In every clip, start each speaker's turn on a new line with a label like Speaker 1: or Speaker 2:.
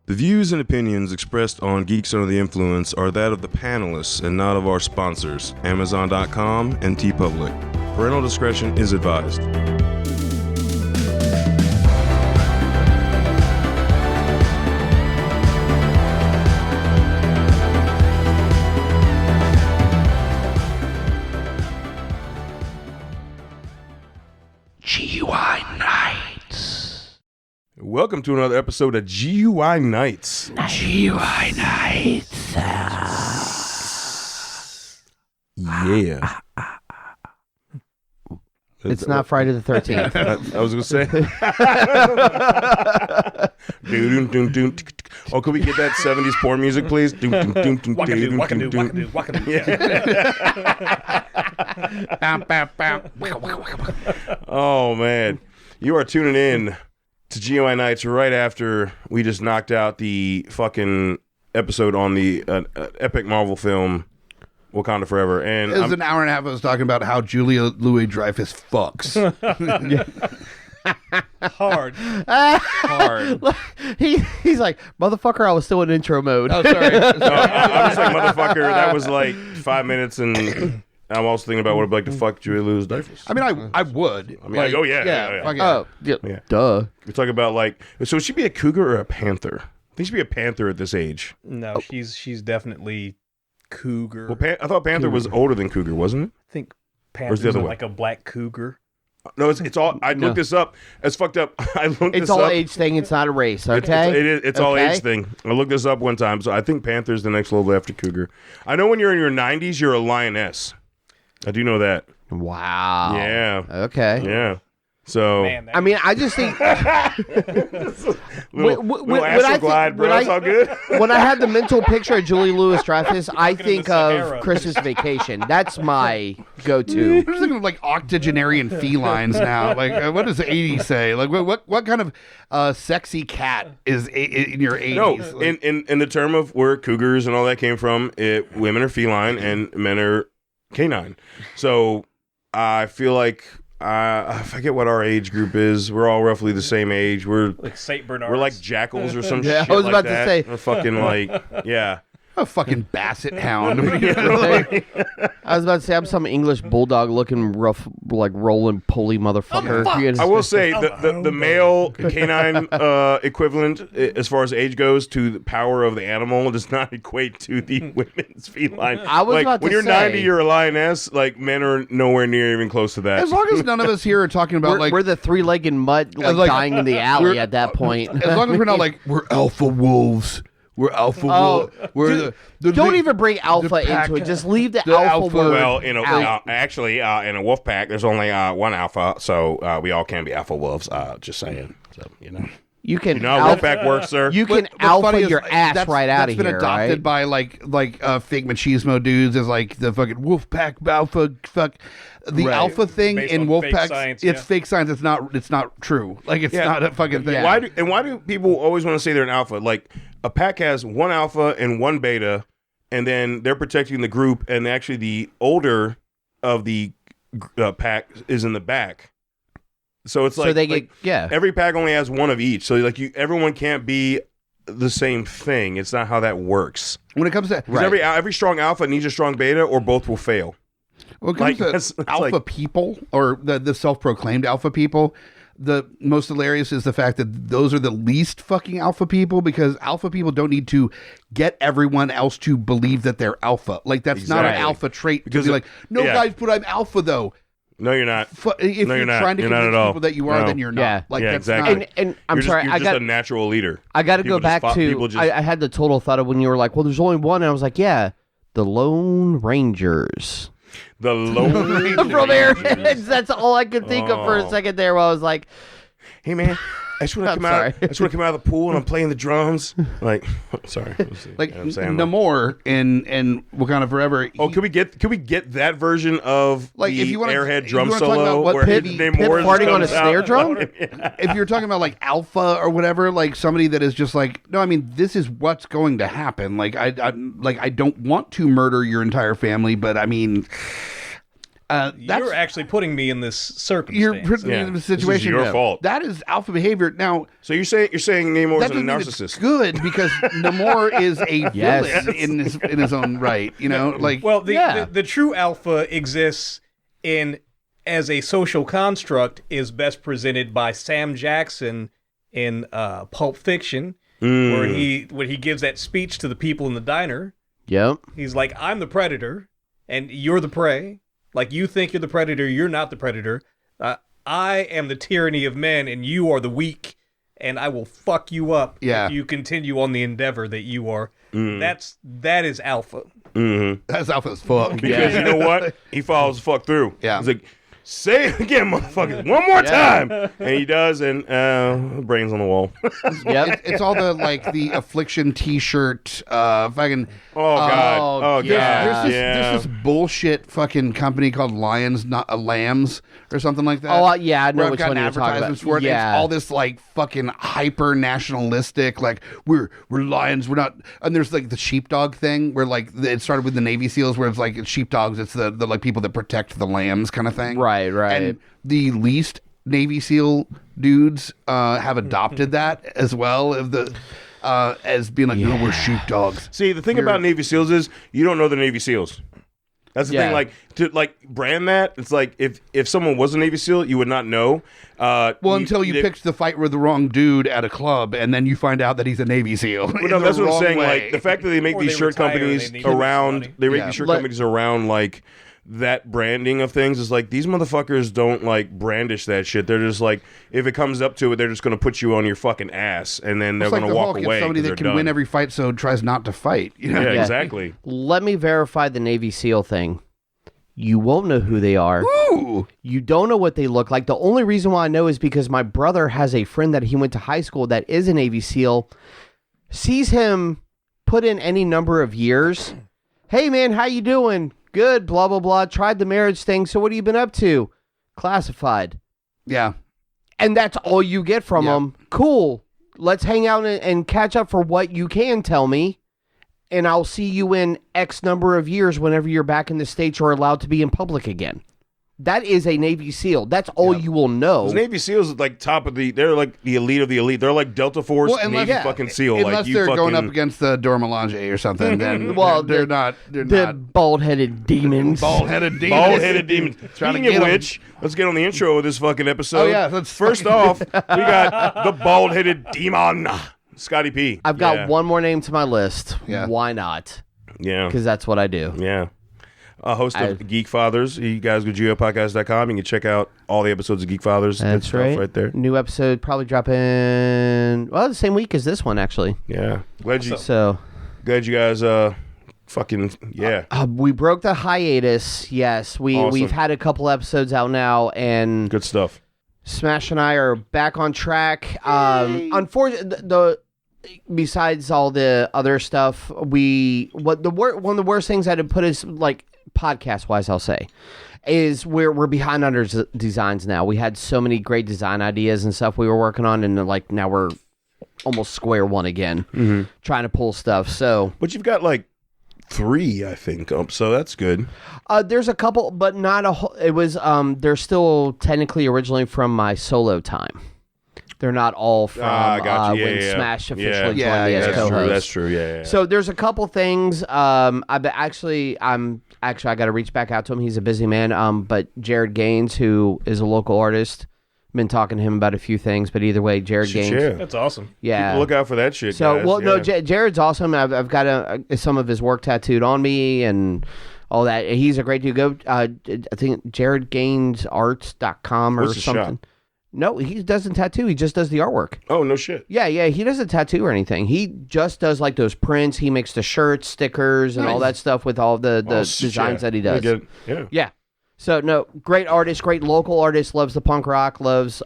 Speaker 1: The views and opinions expressed on Geeks Under the Influence are that of the panelists and not of our sponsors, Amazon.com and TeePublic. Parental discretion is advised.
Speaker 2: GUI Nights.
Speaker 1: Welcome to another episode of GUI Nights.
Speaker 2: GUI Nights.
Speaker 1: Yeah.
Speaker 3: It's not Friday the 13th.
Speaker 1: I was going to say. Oh, could we get that 70s porn music, please? Oh, man. You are tuning in to GUI Nights right after we just knocked out the fucking episode on the epic Marvel film Wakanda Forever. And
Speaker 4: it was an hour and a half. I was talking about how Julia Louis-Dreyfus fucks.
Speaker 5: Hard.
Speaker 3: He's like, motherfucker, I was still in intro mode.
Speaker 4: Oh, sorry.
Speaker 1: No, I'm just like, motherfucker, that was like 5 minutes, and I'm also thinking about what it'd be like to fuck Julia Louis-Dreyfus.
Speaker 4: I mean, I would.
Speaker 1: I mean, like, oh, yeah.
Speaker 4: fuck
Speaker 3: Oh, yeah. Duh.
Speaker 1: We're talking about, like, so she'd be a cougar or a panther? I think she'd be a panther at this age.
Speaker 5: No, she's definitely cougar.
Speaker 1: Well, I thought panther was older than cougar, wasn't it?
Speaker 5: I think
Speaker 1: the
Speaker 5: Panther's
Speaker 1: other way?
Speaker 5: like a black cougar.
Speaker 1: No, it's all. I looked this up. It's fucked up. I looked
Speaker 3: It's
Speaker 1: this
Speaker 3: all
Speaker 1: up.
Speaker 3: age thing. It's not a race, okay?
Speaker 1: It's all age thing. I looked this up one time, so I think panther's the next level after cougar. I know when you're in your 90s, you're a lioness. I do know that.
Speaker 3: Wow.
Speaker 1: Yeah.
Speaker 3: Okay.
Speaker 1: Yeah. So.
Speaker 5: Man,
Speaker 3: I mean, I just think
Speaker 1: little astral glide, bro. It's all good.
Speaker 3: when I had the mental picture of Julie Louis-Dreyfus, I think
Speaker 5: the
Speaker 3: of
Speaker 5: Sahara.
Speaker 3: Christmas Vacation. That's my go-to.
Speaker 4: I'm just thinking of like octogenarian felines now. Like, what does the 80s say? Like, what kind of sexy cat is in your 80s?
Speaker 1: No,
Speaker 4: Like,
Speaker 1: in the term of where cougars and all that came from, women are feline and men are canine. So I feel like I forget what our age group is. We're all roughly the same age. We're
Speaker 5: like Saint Bernard.
Speaker 1: we're like jackals or some
Speaker 3: Yeah,
Speaker 1: shit.
Speaker 3: I was
Speaker 1: like
Speaker 3: about to
Speaker 1: that.
Speaker 3: say.
Speaker 1: We're fucking like
Speaker 4: a fucking basset hound.
Speaker 3: I was about to say I'm some English bulldog looking rough, like rolling pulley motherfucker.
Speaker 1: I will say the male canine equivalent as far as age goes to the power of the animal does not equate to the women's feline.
Speaker 3: I was
Speaker 1: like,
Speaker 3: about to
Speaker 1: when you're
Speaker 3: say,
Speaker 1: 90, you're a lioness. Like men are nowhere near even close to that.
Speaker 4: As long as none of us here are talking about
Speaker 3: we're the three-legged mutt dying in the alley at that point.
Speaker 4: As long as we're not like, we're alpha wolves. We're alpha wolves. We're the
Speaker 3: Don't even bring alpha
Speaker 4: pack-
Speaker 3: into it. Just leave the
Speaker 4: the
Speaker 3: alpha
Speaker 4: alpha-
Speaker 3: word
Speaker 1: Well, in a
Speaker 3: out.
Speaker 1: in a wolf pack, there's only one alpha, so we all can be alpha wolves. Just saying. So
Speaker 3: You can
Speaker 1: you know how wolf pack works, sir.
Speaker 3: You can
Speaker 4: What's funny
Speaker 3: alpha
Speaker 4: is,
Speaker 3: your ass right out of
Speaker 4: That's been
Speaker 3: here,
Speaker 4: adopted
Speaker 3: right?
Speaker 4: by like fake machismo dudes as like the fucking wolf pack alpha fuck. The
Speaker 3: Right.
Speaker 4: alpha thing
Speaker 5: Based
Speaker 4: in
Speaker 5: on
Speaker 4: wolf
Speaker 5: fake
Speaker 4: packs,
Speaker 5: science,
Speaker 4: it's
Speaker 5: yeah.
Speaker 4: fake science. It's not true. Like it's
Speaker 1: Yeah.
Speaker 4: not a fucking thing.
Speaker 3: Yeah.
Speaker 1: Why do people always want to say they're an alpha? Like a pack has one alpha and one beta, and then they're protecting the group, and actually the older of the pack is in the back. So it's
Speaker 3: So they get
Speaker 1: every pack only has one of each. So like everyone can't be the same thing. It's not how that works.
Speaker 4: When it comes to
Speaker 1: 'Cause every strong alpha needs a strong beta, or both will fail.
Speaker 4: when it comes
Speaker 1: like, that's
Speaker 4: alpha
Speaker 1: like-
Speaker 4: people or the self-proclaimed alpha people, the most hilarious is the fact that those are the least fucking alpha people, because alpha people don't need to get everyone else to believe that they're alpha. Like that's not an
Speaker 1: Exactly.
Speaker 4: alpha trait
Speaker 1: Because
Speaker 4: to be like, no
Speaker 1: yeah.
Speaker 4: guys, but I'm alpha though.
Speaker 1: No, you're not.
Speaker 4: If
Speaker 1: No,
Speaker 4: you're
Speaker 1: you're not.
Speaker 4: trying to
Speaker 1: You're not
Speaker 4: convince
Speaker 1: at all.
Speaker 4: people that you are,
Speaker 1: No.
Speaker 4: then you're not.
Speaker 3: Yeah.
Speaker 4: Like
Speaker 1: Yeah,
Speaker 4: that's
Speaker 1: exactly.
Speaker 4: not.
Speaker 3: and I'm
Speaker 1: You're
Speaker 3: sorry,
Speaker 1: just a natural leader.
Speaker 3: I got to go
Speaker 1: People just
Speaker 3: back
Speaker 1: people
Speaker 3: to.
Speaker 1: just-
Speaker 3: I had the total thought of when you were like, "Well, there's only one," and I was like, "Yeah, the Lone Rangers."
Speaker 1: The Lone
Speaker 3: From there,
Speaker 1: Rangers.
Speaker 3: that's all I could think of for a
Speaker 1: Oh.
Speaker 3: second there. While I was like,
Speaker 1: Hey man, I just want to
Speaker 3: I'm
Speaker 1: come out.
Speaker 3: sorry.
Speaker 1: I just want to come out of the pool and I'm playing the drums. Like, sorry.
Speaker 4: Like
Speaker 1: You know what I'm saying?
Speaker 4: Namor in Wakanda Forever.
Speaker 1: Oh, could we get that version of
Speaker 4: Like,
Speaker 1: the
Speaker 4: if you wanna-
Speaker 1: Airhead
Speaker 4: if
Speaker 1: drum
Speaker 4: you wanna talk
Speaker 1: solo
Speaker 4: about what
Speaker 1: where
Speaker 4: Pip-
Speaker 1: Namor
Speaker 3: Pip
Speaker 1: just
Speaker 3: farting on a
Speaker 1: comes out?
Speaker 3: snare drum?
Speaker 4: If you're talking about like alpha or whatever, like somebody that is just like, no, I mean, this is what's going to happen. Like I don't want to murder your entire family, but I mean,
Speaker 5: You're actually putting me in this
Speaker 4: You're
Speaker 5: circumstance.
Speaker 4: putting me
Speaker 1: Yeah.
Speaker 4: in the
Speaker 1: This is
Speaker 4: situation.
Speaker 1: your fault.
Speaker 4: That is alpha behavior. Now,
Speaker 1: So you're saying Namor
Speaker 4: that
Speaker 1: is a
Speaker 4: doesn't mean it's
Speaker 1: narcissist?
Speaker 4: good because Namor is a
Speaker 3: Yes.
Speaker 4: villain in his own right. You know, like
Speaker 5: Well,
Speaker 3: Yeah.
Speaker 5: the true alpha exists as a social construct is best presented by Sam Jackson in Pulp Fiction, where he gives that speech to the people in the diner.
Speaker 3: Yep.
Speaker 5: He's like, I'm the predator, and you're the prey. Like, you think you're the predator, you're not the predator. I am the tyranny of men, and you are the weak, and I will fuck you up
Speaker 4: Yeah.
Speaker 5: if you continue on the endeavor that you are. That is alpha.
Speaker 4: that's alpha as fuck.
Speaker 1: Because you know what? He follows the fuck through.
Speaker 4: Yeah.
Speaker 1: He's like, say it again, motherfucker, one more time. And he does, and brains on the wall.
Speaker 3: Yep.
Speaker 4: It's all the affliction T-shirt. Fucking.
Speaker 1: Oh God. Oh
Speaker 3: yeah.
Speaker 1: God.
Speaker 4: There's this bullshit fucking company called Lions, not Lambs, or something like that.
Speaker 3: Oh, yeah, I know
Speaker 4: where I've
Speaker 3: which
Speaker 4: gotten
Speaker 3: one you're talking about.
Speaker 4: advertisements for it.
Speaker 3: Yeah.
Speaker 4: It's all this fucking hyper nationalistic, we're lions, we're not. And there's the sheepdog thing where it started with the Navy SEALs, where it's sheepdogs, it's the people that protect the lambs kind of thing.
Speaker 3: Right.
Speaker 4: And the least Navy SEAL dudes have adopted that as well as being no, we're sheepdogs.
Speaker 1: See, the thing about Navy SEALs is you don't know the Navy SEAls. That's the
Speaker 3: Yeah.
Speaker 1: thing. To brand that, it's like if someone was a Navy SEAL, you would not know.
Speaker 4: Until you picked the fight with the wrong dude at a club, and then you find out that he's a Navy SEAL.
Speaker 1: Well, no, that's what I'm saying.
Speaker 4: Way.
Speaker 1: Like the fact that they make
Speaker 5: Or
Speaker 1: these
Speaker 5: they
Speaker 1: shirt
Speaker 5: retire and
Speaker 1: companies
Speaker 5: they need money.
Speaker 1: around, they make
Speaker 4: Yeah.
Speaker 1: these shirt companies around that branding of things is these motherfuckers don't brandish that shit. They're just if it comes up to it, they're just going to put you on your fucking ass, and then they're
Speaker 4: It's
Speaker 1: going
Speaker 4: like
Speaker 1: to
Speaker 4: the
Speaker 1: walk
Speaker 4: Hulk, it's
Speaker 1: away.
Speaker 4: somebody
Speaker 1: 'cause
Speaker 4: that
Speaker 1: they're
Speaker 4: can win
Speaker 1: done.
Speaker 4: every fight, so tries not to fight. You know?
Speaker 1: Yeah, exactly.
Speaker 3: Let me verify the Navy SEAL thing. You won't know who they are.
Speaker 4: Ooh.
Speaker 3: You don't know what they look like. The only reason why I know is because my brother has a friend that he went to high school that is a Navy SEAL, sees him put in any number of years. Hey, man, how you doing? Good, blah, blah, blah. Tried the marriage thing. So what have you been up to? Classified.
Speaker 4: Yeah.
Speaker 3: And that's all you get from them. Cool. Let's hang out and catch up for what you can tell me. And I'll see you in X number of years whenever you're back in the States or allowed to be in public again. That is a Navy SEAL. That's all you will know.
Speaker 1: Those Navy SEAls are top of the elite of the elite. They're like Delta Force Navy fucking SEAL.
Speaker 4: Unless they're going up against the Dormelange or something, then
Speaker 3: Well,
Speaker 4: they're not.
Speaker 3: the bald-headed demons.
Speaker 4: Bald-headed demons.
Speaker 1: Bald-headed demons.
Speaker 4: Trying to
Speaker 1: Speaking
Speaker 4: get
Speaker 1: of
Speaker 4: 'em.
Speaker 1: which, let's get on the intro of this fucking episode.
Speaker 4: Oh, yeah, let's
Speaker 1: First off, we got the bald-headed demon, Scotty P.
Speaker 3: I've got one more name to my list.
Speaker 4: Yeah.
Speaker 3: Why not?
Speaker 1: Yeah.
Speaker 3: Because that's what I do.
Speaker 1: Yeah. A host of Geekfathers. You guys go to GUIPodcast.com. You can check out all the episodes of Geekfathers.
Speaker 3: That's
Speaker 1: stuff right there.
Speaker 3: New episode probably dropping, the same week as this one, actually.
Speaker 1: Yeah. Glad you guys,
Speaker 3: we broke the hiatus. Yes. We've had a couple episodes out now, and
Speaker 1: good stuff.
Speaker 3: Smash and I are back on track. Unfortunately, besides all the other stuff, one of the worst things I had to put is podcast wise, I'll say, is we're behind on our designs now. We had so many great design ideas and stuff we were working on, and now we're almost square one again, trying to pull stuff. So,
Speaker 1: but you've got 3, I think, so that's good.
Speaker 3: there's a couple, but not a whole. It was they're still technically originally from my solo time. They're not all from when Smash officially joined me as co-host.
Speaker 1: That's true. Yeah.
Speaker 3: So there's a couple things. I got to reach back out to him. He's a busy man. But Jared Gaines, who is a local artist, been talking to him about a few things. But either way, Jared Gaines.
Speaker 1: Yeah.
Speaker 5: That's awesome.
Speaker 3: Yeah.
Speaker 1: Look out for that shit.
Speaker 3: So
Speaker 1: guys.
Speaker 3: no, Jared's awesome. I've got some of his work tattooed on me and all that. He's a great dude. Go. I think JaredGainesArts.com or
Speaker 1: What's the
Speaker 3: something.
Speaker 1: shop?
Speaker 3: No, he doesn't tattoo. He just does the artwork.
Speaker 1: Oh, no shit.
Speaker 3: Yeah. He doesn't tattoo or anything. He just does those prints. He makes the shirts, stickers, and all that stuff with all the designs that he does. Yeah. So no, great artist, great local artist. Loves the punk rock. Loves.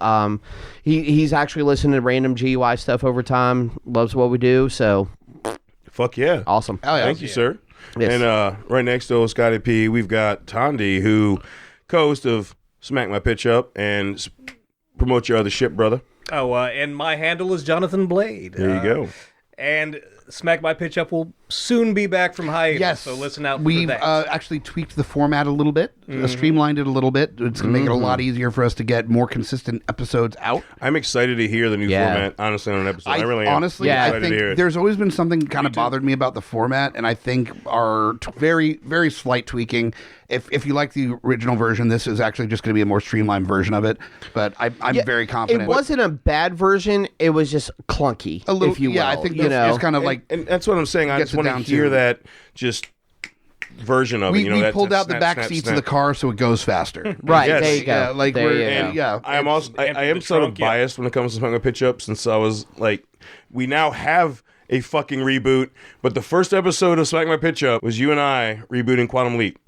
Speaker 3: He's actually listening to random GUI stuff over time. Loves what we do. So.
Speaker 1: Fuck yeah.
Speaker 3: Awesome.
Speaker 4: Oh, yeah.
Speaker 1: Thank you, sir.
Speaker 3: Yes.
Speaker 1: And right next to Scotty P, we've got Thandi, who co-host of Smack My Pitch Up and promote your other shit, brother.
Speaker 5: Oh, and my handle is Jonathan Blade.
Speaker 1: There you go.
Speaker 5: And Smack My Pitch Up will soon be back from hiatus.
Speaker 4: Yes.
Speaker 5: So listen out
Speaker 4: We've
Speaker 5: for that.
Speaker 4: actually tweaked the format a little bit, streamlined it a little bit. It's going to make it a lot easier for us to get more consistent episodes out.
Speaker 1: I'm excited to hear the new format, honestly, on an episode. I really am.
Speaker 4: Honestly,
Speaker 3: Yeah.
Speaker 4: I
Speaker 1: Excited to hear
Speaker 4: think
Speaker 1: it.
Speaker 4: there's always been something kind of bothered me about the format, and I think our very, very slight tweaking. If you like the original version, this is actually just going to be a more streamlined version of it. But I'm very confident.
Speaker 3: It wasn't a bad version. It was just clunky,
Speaker 4: a little,
Speaker 3: if you will.
Speaker 4: yeah, I think
Speaker 3: you
Speaker 4: that's
Speaker 3: know?
Speaker 4: it's kind of like
Speaker 1: And that's what I'm saying. I
Speaker 4: gets
Speaker 1: just
Speaker 4: it
Speaker 1: want
Speaker 4: down
Speaker 1: to hear
Speaker 4: to-
Speaker 1: that just version of it.
Speaker 4: we,
Speaker 1: You know,
Speaker 4: we
Speaker 1: that
Speaker 4: pulled out the
Speaker 1: snap,
Speaker 4: back
Speaker 1: snap,
Speaker 4: seats
Speaker 1: snap.
Speaker 4: of the car so it goes faster.
Speaker 3: Right,
Speaker 1: Yes.
Speaker 3: there you go.
Speaker 4: Yeah, like
Speaker 3: there
Speaker 4: we're
Speaker 3: you
Speaker 4: and,
Speaker 3: go.
Speaker 4: yeah.
Speaker 1: I am also I
Speaker 5: empty
Speaker 1: am
Speaker 5: the
Speaker 1: sort of
Speaker 5: trunk, yeah.
Speaker 1: biased when it comes to Smoking Pitch Up, since I was like, we now have a fucking reboot, but the first episode of Smack My Pitch Up was you and I rebooting Quantum Leap.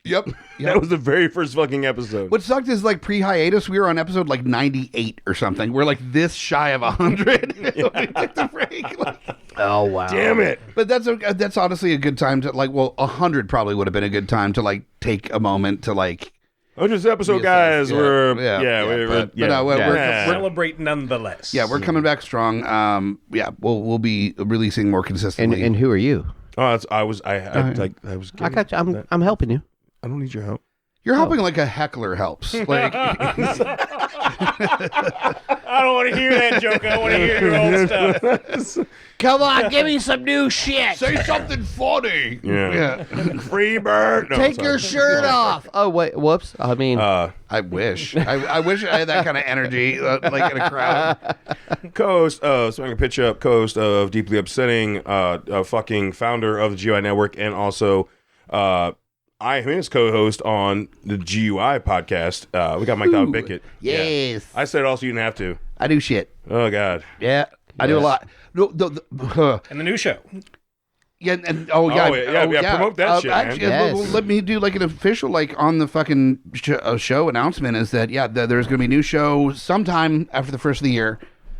Speaker 4: Yep.
Speaker 1: That was the very first fucking episode.
Speaker 4: What sucked is like pre-hiatus, we were on episode like 98 or something. We're like this shy of 100. We took the break. Like,
Speaker 3: Oh, wow.
Speaker 1: Damn it!
Speaker 4: but that's honestly a good time to like. Well, 100 probably would have been a good time to like take a moment to like.
Speaker 1: 100th episode,
Speaker 4: Reassess,
Speaker 1: guys.
Speaker 4: yeah,
Speaker 1: We're
Speaker 4: yeah,
Speaker 1: we're
Speaker 4: but no, we're-
Speaker 5: Celebrate nonetheless.
Speaker 4: Yeah, we're coming back strong. Yeah, we'll be releasing more
Speaker 3: And
Speaker 4: consistently.
Speaker 3: and who are you?
Speaker 1: Oh, I was like I was.
Speaker 3: I got you. I'm helping you.
Speaker 1: I don't need your help.
Speaker 4: You're helping like a heckler helps. Like
Speaker 5: I don't want to hear that joke. I want to hear your old stuff.
Speaker 3: Come on, give me some new shit.
Speaker 4: say something funny.
Speaker 1: Yeah. Free bird. No,
Speaker 3: Take
Speaker 1: sorry.
Speaker 3: your shirt off. Oh wait, whoops. I mean,
Speaker 4: I wish. I wish I had that kind of energy, like in a crowd.
Speaker 1: Co-host of Smack Pitch Up, co-host of Deeply Upsetting, fucking founder of the GUI Network, and also I am his co-host on the GUI podcast. We got Mike out Bickett.
Speaker 4: Yes.
Speaker 1: I said also you didn't have to.
Speaker 4: I do shit.
Speaker 1: Oh God.
Speaker 4: Yeah, I do a lot. No,
Speaker 5: And the new show.
Speaker 4: yeah, and
Speaker 1: promote that shit, man.
Speaker 4: actually,
Speaker 3: Yes.
Speaker 4: well, let me do like an official, like on the fucking show announcement is that there's going to be a new show sometime after the first of the year.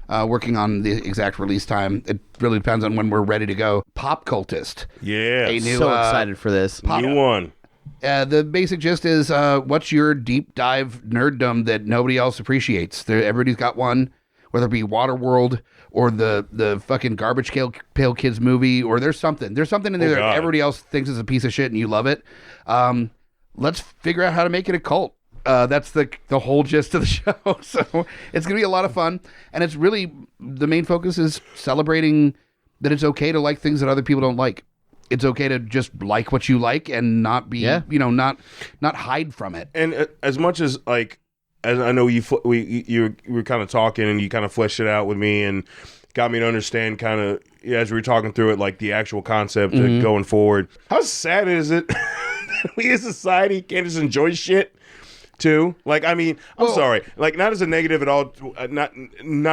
Speaker 4: Working on the exact release time. It really depends on when we're ready to go. Pop Cultist.
Speaker 1: Yeah.
Speaker 4: A new,
Speaker 3: so excited for this.
Speaker 1: New one.
Speaker 4: The basic gist is what's your deep dive nerddom that nobody else appreciates? Everybody's got one, whether it be Waterworld or the fucking Garbage Pail Kids movie, or there's something in there that
Speaker 1: God.
Speaker 4: everybody else thinks is a piece of shit and you love it. Let's figure out how to make it a cult. That's the whole gist of the show. So it's going to be a lot of fun. And it's really, the main focus is celebrating that it's okay to like things that other people don't like. It's okay to just like what you like and not be, not hide from it.
Speaker 1: And as much as like, as I know you were kind of talking and you kind of fleshed it out with me and got me to understand kind of as we were talking through it, like the actual concept of going forward. How sad is it that we as a society can't just enjoy shit too? Like, I mean, I'm sorry, like not as a negative at all, not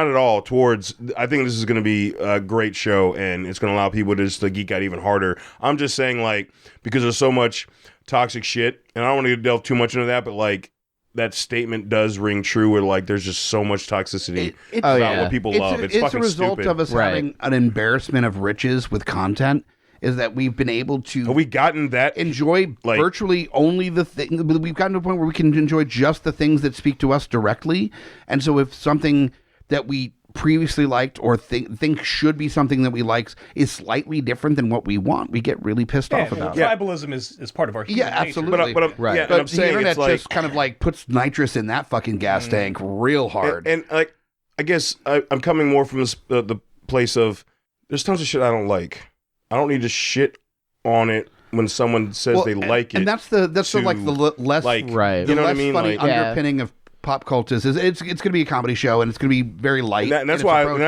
Speaker 1: at all towards, I think this is going to be a great show and it's going to allow people to just to geek out even harder. I'm just saying, like, because there's so much toxic shit, and I don't want to delve too much into that, but like that statement does ring true where like there's just so much toxicity about what people love. It's fucking
Speaker 4: a result
Speaker 1: stupid.
Speaker 4: of us
Speaker 3: Right.
Speaker 4: having an embarrassment of riches with content. Is that we've been able to
Speaker 1: Have we gotten that?
Speaker 4: enjoy
Speaker 1: like-
Speaker 4: virtually only the thing. We've gotten to a point where we can enjoy just the things that speak to us directly. And so if something that we previously liked or think should be something that we likes is slightly different than what we want, we get really pissed off about it.
Speaker 5: Tribalism is part of our human
Speaker 4: Yeah,
Speaker 5: nature.
Speaker 4: absolutely.
Speaker 1: But I'm
Speaker 3: Right.
Speaker 1: yeah, and
Speaker 4: But
Speaker 1: I'm
Speaker 4: the
Speaker 1: saying
Speaker 4: internet
Speaker 1: it's like,
Speaker 4: just kind of like puts nitrous in that fucking gas tank real hard.
Speaker 1: and like, I guess I'm coming more from this, the place of there's tons of shit I don't like. I don't need to shit on it when someone says they like it.
Speaker 4: and that's the like the less
Speaker 1: like,
Speaker 3: Right.
Speaker 4: the
Speaker 1: you know what I
Speaker 4: less
Speaker 1: mean?
Speaker 4: funny
Speaker 1: Like,
Speaker 4: underpinning of pop cultist is it's going to be a comedy show and it's going to be very light.
Speaker 1: and that's
Speaker 4: in its
Speaker 1: why
Speaker 4: approach.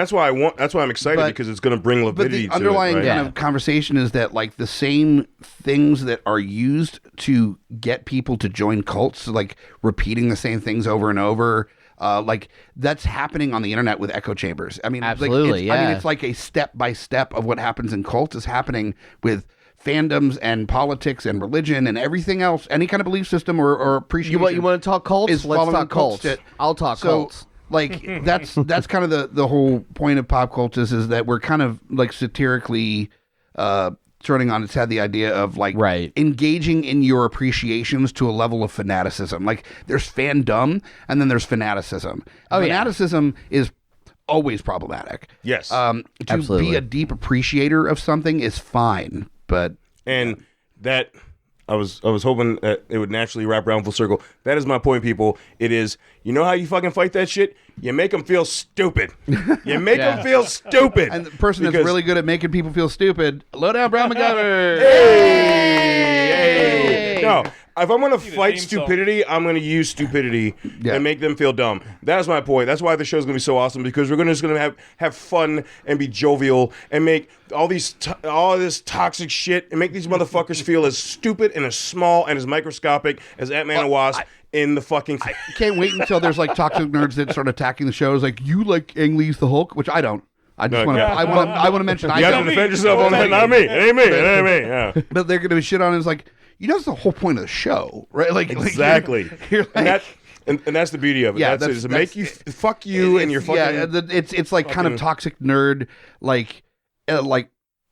Speaker 1: that's why I'm excited,
Speaker 4: But-
Speaker 1: because it's going to bring
Speaker 4: But
Speaker 1: lividity
Speaker 4: the
Speaker 1: to
Speaker 4: underlying
Speaker 1: it. Right?
Speaker 4: kind of conversation is that like the same things that are used to get people to join cults, like repeating the same things over and over, like that's happening on the internet with echo chambers. I mean,
Speaker 3: Absolutely,
Speaker 4: I mean,
Speaker 3: yeah.
Speaker 4: it's like a step by step of what happens in cults is happening with fandoms and politics and religion and everything else, any kind of belief system or appreciation.
Speaker 3: You want to talk cults?
Speaker 4: is
Speaker 3: Let's
Speaker 4: following
Speaker 3: talk
Speaker 4: cult
Speaker 3: cults.
Speaker 4: shit.
Speaker 3: I'll talk
Speaker 4: So,
Speaker 3: cults.
Speaker 4: like that's kind of the whole point of pop cults is that we're kind of like satirically turning on its head the idea of like
Speaker 3: Right.
Speaker 4: engaging in your appreciations to a level of fanaticism. Like there's fandom and then there's fanaticism.
Speaker 3: Oh, yeah.
Speaker 4: Fanaticism is always problematic.
Speaker 1: Yes.
Speaker 4: To
Speaker 3: Absolutely.
Speaker 4: be a deep appreciator of something is fine, but
Speaker 1: And that I was hoping that it would naturally wrap around full circle. That is my point, people. It is, you know how you fucking fight that shit? You make them feel stupid. You make them feel stupid.
Speaker 4: and the person that's
Speaker 1: Because-
Speaker 4: really good at making people feel stupid, Lowdown Brown McGovern.
Speaker 1: Hey! No, if I'm going to fight
Speaker 5: theme song.
Speaker 1: stupidity, I'm going to use stupidity
Speaker 4: Yeah.
Speaker 1: and make them feel dumb. That's my point. That's why the show's going to be so awesome, because we're just going to have fun and be jovial and make all this toxic shit and make these motherfuckers feel as stupid and as small and as microscopic as Ant-Man and Wasp in the fucking...
Speaker 4: Can't wait until there's like toxic nerds that start attacking the shows. Like, you like Ang Lee's The Hulk, which I don't. I just
Speaker 1: No,
Speaker 4: want to.
Speaker 1: yeah.
Speaker 4: I want to mention. I
Speaker 1: You have to
Speaker 4: don't.
Speaker 1: defend yourself on that. Not me. It ain't me. It ain't me. Yeah.
Speaker 4: But they're going to be shit on. It's like, that's the whole point of the show, right? Like
Speaker 1: Exactly.
Speaker 4: You're like,
Speaker 1: and that's the beauty of it.
Speaker 4: Yeah,
Speaker 1: That's it.
Speaker 4: that's-
Speaker 1: Is to make you fuck you and your fucking...
Speaker 4: it's like kind of
Speaker 1: fucking-
Speaker 4: toxic nerd, like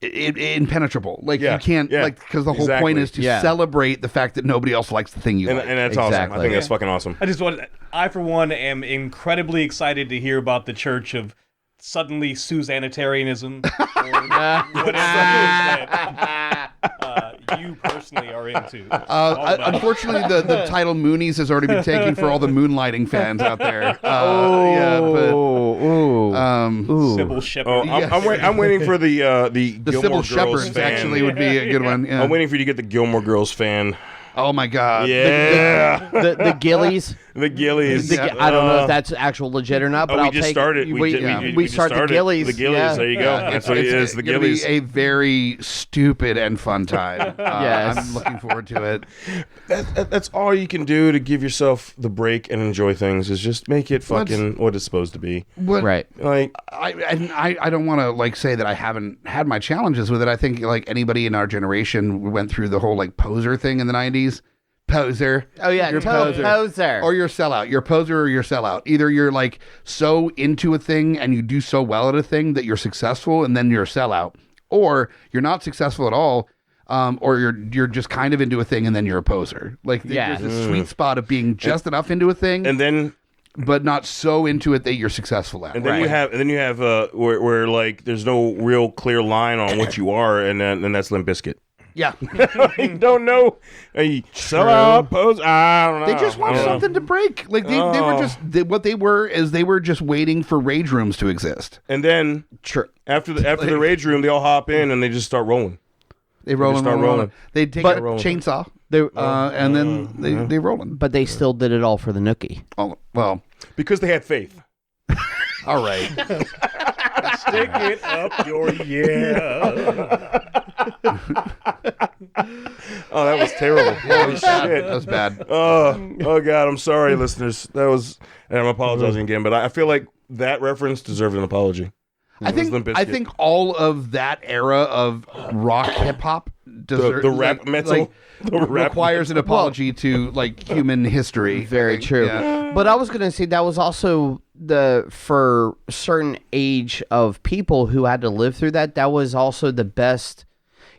Speaker 4: impenetrable. Like
Speaker 1: Yeah,
Speaker 4: you can't
Speaker 1: yeah,
Speaker 4: because the whole
Speaker 1: exactly.
Speaker 4: point is to
Speaker 3: Yeah.
Speaker 4: celebrate the fact that nobody else likes the thing you
Speaker 1: and
Speaker 4: like.
Speaker 1: that's awesome. I
Speaker 3: Exactly.
Speaker 1: think that's fucking awesome.
Speaker 5: I for one am incredibly excited to hear about the Church of suddenly Susanitarianism or whatever that you personally are into. All about it.
Speaker 4: Unfortunately, the title Moonies has already been taken for all the moonlighting fans out there. Yeah, but
Speaker 5: Sybil Shepherd.
Speaker 1: Oh, I'm waiting for the
Speaker 4: the
Speaker 1: Gilmore
Speaker 4: Sybil
Speaker 1: Girls
Speaker 4: Shepherds
Speaker 1: fan.
Speaker 4: actually would be a good one. Yeah.
Speaker 1: I'm waiting for you to get the Gilmore Girls fan.
Speaker 4: Oh my god.
Speaker 1: Yeah,
Speaker 3: The Gillies.
Speaker 1: the Gillies.
Speaker 3: I don't know if that's actual legit or not, but
Speaker 1: we
Speaker 3: I'll
Speaker 1: just
Speaker 3: take
Speaker 1: started.
Speaker 3: We,
Speaker 1: just
Speaker 3: start the
Speaker 1: started.
Speaker 3: Gillies.
Speaker 1: The Gillies.
Speaker 3: Yeah.
Speaker 1: There you go. That's what it is. The
Speaker 4: gonna be
Speaker 1: Gillies.
Speaker 4: a very stupid and fun time.
Speaker 3: Yes.
Speaker 4: I'm looking forward to it.
Speaker 1: That's all you can do to give yourself the break and enjoy things. Is just make it fucking what it's supposed to be.
Speaker 4: What,
Speaker 3: Right.
Speaker 1: Like
Speaker 4: I don't want to like say that I haven't had my challenges with it. I think like anybody in our generation went through the whole like poser thing in the 90s. Poser.
Speaker 3: Oh yeah,
Speaker 4: You're
Speaker 3: poser.
Speaker 4: Or you're a sellout. You're a poser or you're a sellout. Either you're like so into a thing and you do so well at a thing that you're successful and then you're a sellout. Or you're not successful at all. Or you're just kind of into a thing and then you're a poser. Like
Speaker 3: Yeah.
Speaker 4: there's this sweet spot of being just enough into a thing
Speaker 1: and then
Speaker 4: but not so into it that you're successul at.
Speaker 1: And then you have where like there's no real clear line on what you are, and that's Limp Bizkit.
Speaker 4: Yeah.
Speaker 1: You don't know. Hey, sell out, pose. I don't know.
Speaker 4: They just want
Speaker 1: I don't know.
Speaker 4: something to break. Like they were just what they were is they were just waiting for rage rooms to exist.
Speaker 1: And then after the rage room, they all hop in and they just start rolling.
Speaker 4: They roll
Speaker 1: just
Speaker 4: and
Speaker 1: start
Speaker 4: roll.
Speaker 1: rolling.
Speaker 4: They take
Speaker 3: But-
Speaker 4: a chainsaw
Speaker 3: They-
Speaker 4: and then they rolling.
Speaker 3: but they still did it all for the nookie.
Speaker 4: Oh, well,
Speaker 1: Because they had faith.
Speaker 4: all right.
Speaker 5: Stick it up your
Speaker 1: Oh, that was terrible. Holy
Speaker 4: That
Speaker 1: shit.
Speaker 4: was bad.
Speaker 1: Oh God, I'm sorry, listeners. That was, and I'm apologizing again, but I feel like that reference deserved an apology.
Speaker 4: I think all of that era of rock hip hop
Speaker 1: the rap metal, the rap
Speaker 4: requires an apology to like human history.
Speaker 3: Very true.
Speaker 4: Yeah.
Speaker 3: But I was going to say that was also for certain age of people who had to live through that. That was also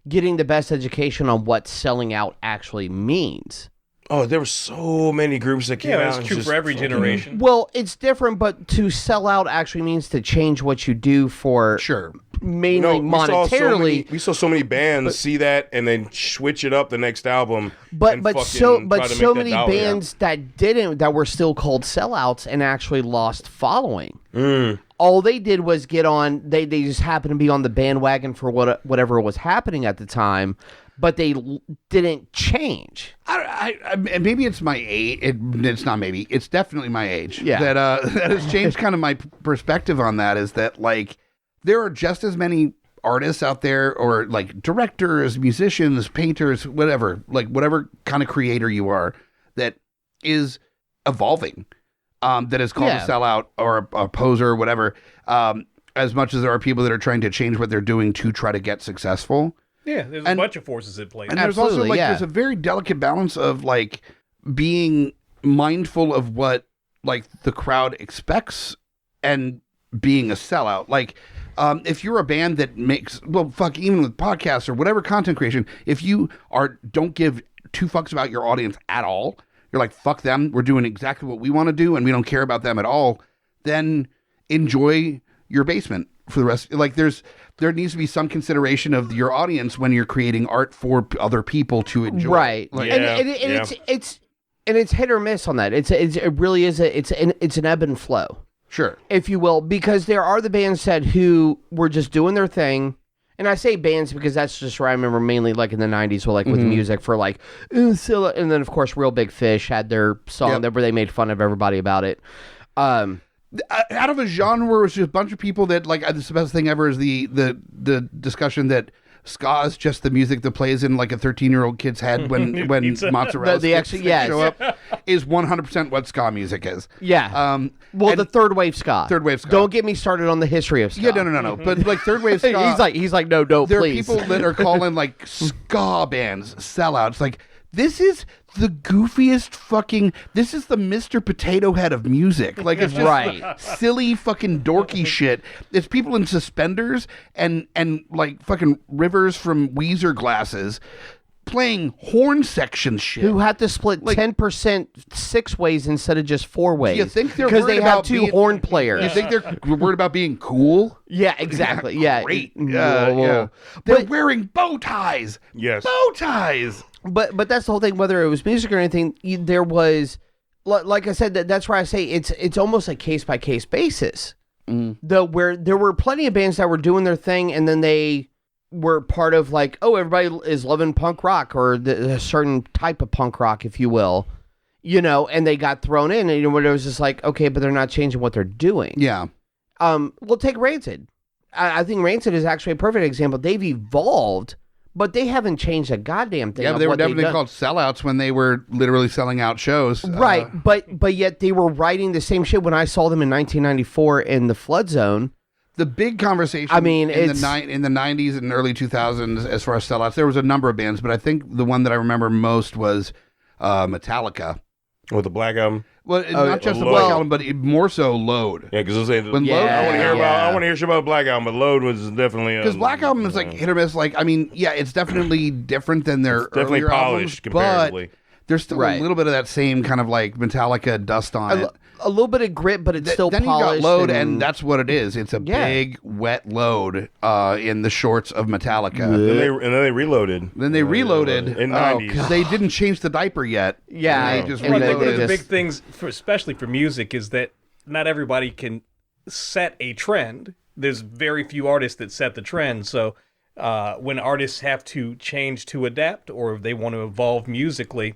Speaker 3: getting the best education on what selling out actually means.
Speaker 1: Oh, there were so many groups that came out.
Speaker 5: Yeah, it's
Speaker 1: and
Speaker 5: true
Speaker 1: just
Speaker 5: for every
Speaker 1: fucking-
Speaker 5: generation.
Speaker 3: Well, it's different, but to sell out actually means to change what you do for
Speaker 4: Sure.
Speaker 3: mainly monetarily.
Speaker 1: We saw so many bands see that and then switch it up the next album.
Speaker 3: But
Speaker 1: and
Speaker 3: so
Speaker 1: fucking try to
Speaker 3: so
Speaker 1: make that
Speaker 3: many
Speaker 1: dollar, yeah.
Speaker 3: bands that were still called sellouts and actually lost following.
Speaker 1: Mm.
Speaker 3: All they did was get on. They just happened to be on the bandwagon for whatever was happening at the time, but they didn't change.
Speaker 4: I maybe it's my age. It's not maybe. It's definitely my age.
Speaker 3: Yeah.
Speaker 4: That has changed kind of my perspective on that. Is that like there are just as many artists out there, or like directors, musicians, painters, whatever, like whatever kind of creator you are, that is evolving. That is called a sellout or a poser or whatever. As much as there are people that are trying to change what they're doing to try to get successful.
Speaker 5: Yeah, there's a bunch of forces at play.
Speaker 4: And there's also
Speaker 3: Absolutely,
Speaker 4: like
Speaker 3: yeah.
Speaker 4: there's a very delicate balance of like being mindful of what like the crowd expects and being a sellout. Like if you're a band that makes even with podcasts or whatever content creation, if you don't give two fucks about your audience at all, you're like fuck them, we're doing exactly what we want to do and we don't care about them at all, then enjoy your basement for the rest. Like there needs to be some consideration of your audience when you're creating art for other people to enjoy.
Speaker 3: Right.
Speaker 4: Like,
Speaker 3: And it's hit or miss on that. It really is it's an ebb and flow,
Speaker 4: sure,
Speaker 3: if you will, because there are the bands who were just doing their thing. And I say bands because that's just where I remember mainly like in the 90s with music for like, and then of course Real Big Fish had their song where they made fun of everybody about it.
Speaker 4: Out of a genre where it's just a bunch of people that like, the best thing ever is the discussion that ska is just the music that plays in like a 13-year-old kid's head when mozzarella sticks show up is 100% what ska music is.
Speaker 3: Yeah. The third wave ska.
Speaker 4: Third wave ska.
Speaker 3: Don't get me started on the history of ska.
Speaker 4: Yeah, no. But like third wave ska.
Speaker 3: he's like, no,
Speaker 4: there
Speaker 3: please.
Speaker 4: There are people that are calling like ska bands sellouts. Like, this is the goofiest fucking. This is the Mr. Potato Head of music. Like, it's just silly fucking dorky shit. It's people in suspenders and like fucking Rivers from Weezer glasses playing horn section shit.
Speaker 3: Who had to split 10% 6 ways instead of just 4 ways.
Speaker 4: You think they're
Speaker 3: because
Speaker 4: worried
Speaker 3: they
Speaker 4: about
Speaker 3: have two horn players?
Speaker 4: You think they're worried about being cool?
Speaker 3: Yeah, exactly. Yeah,
Speaker 4: great.
Speaker 3: Whoa.
Speaker 4: They're wearing bow ties.
Speaker 1: Yes,
Speaker 4: bow ties.
Speaker 3: But that's the whole thing. Whether it was music or anything, there was, like I said, that's why I say it's almost a case by case basis. Where there were plenty of bands that were doing their thing, and then they were part of like, oh, everybody is loving punk rock or a certain type of punk rock, if you will, and they got thrown in, and where it was just like, okay, but they're not changing what they're doing.
Speaker 4: Yeah.
Speaker 3: Well, take Rancid. I think Rancid is actually a perfect example. They've evolved. But they haven't changed a goddamn thing.
Speaker 4: Yeah, but they were definitely called sellouts when they were literally selling out shows.
Speaker 3: Right, but yet they were writing the same shit when I saw them in 1994 in the Flood Zone.
Speaker 4: The big conversation in the 90s and early 2000s as far as sellouts, there was a number of bands, but I think the one that I remember most was Metallica.
Speaker 1: With the Black Album?
Speaker 4: Well, not just the Black Album, but more so Load.
Speaker 1: Yeah, because I want to hear about Black Album, but Load was definitely
Speaker 4: because Black Album is like hit or miss. Like, I mean, yeah, it's definitely different than their
Speaker 1: definitely
Speaker 4: earlier
Speaker 1: polished
Speaker 4: albums,
Speaker 1: comparatively.
Speaker 4: But there's still a little bit of that same kind of like Metallica dust on it.
Speaker 3: A little bit of grit, but it's still
Speaker 4: then
Speaker 3: polished.
Speaker 4: You got Load, and that's what it is. It's a big, wet load in the shorts of Metallica.
Speaker 1: And then they reloaded.
Speaker 4: Then they reloaded.
Speaker 1: In 90s.
Speaker 4: They didn't change the diaper yet.
Speaker 3: Yeah.
Speaker 4: They just
Speaker 5: One of
Speaker 4: reloaded.
Speaker 5: the big things, especially for music, is that not everybody can set a trend. There's very few artists that set the trend. So when artists have to change to adapt or if they want to evolve musically,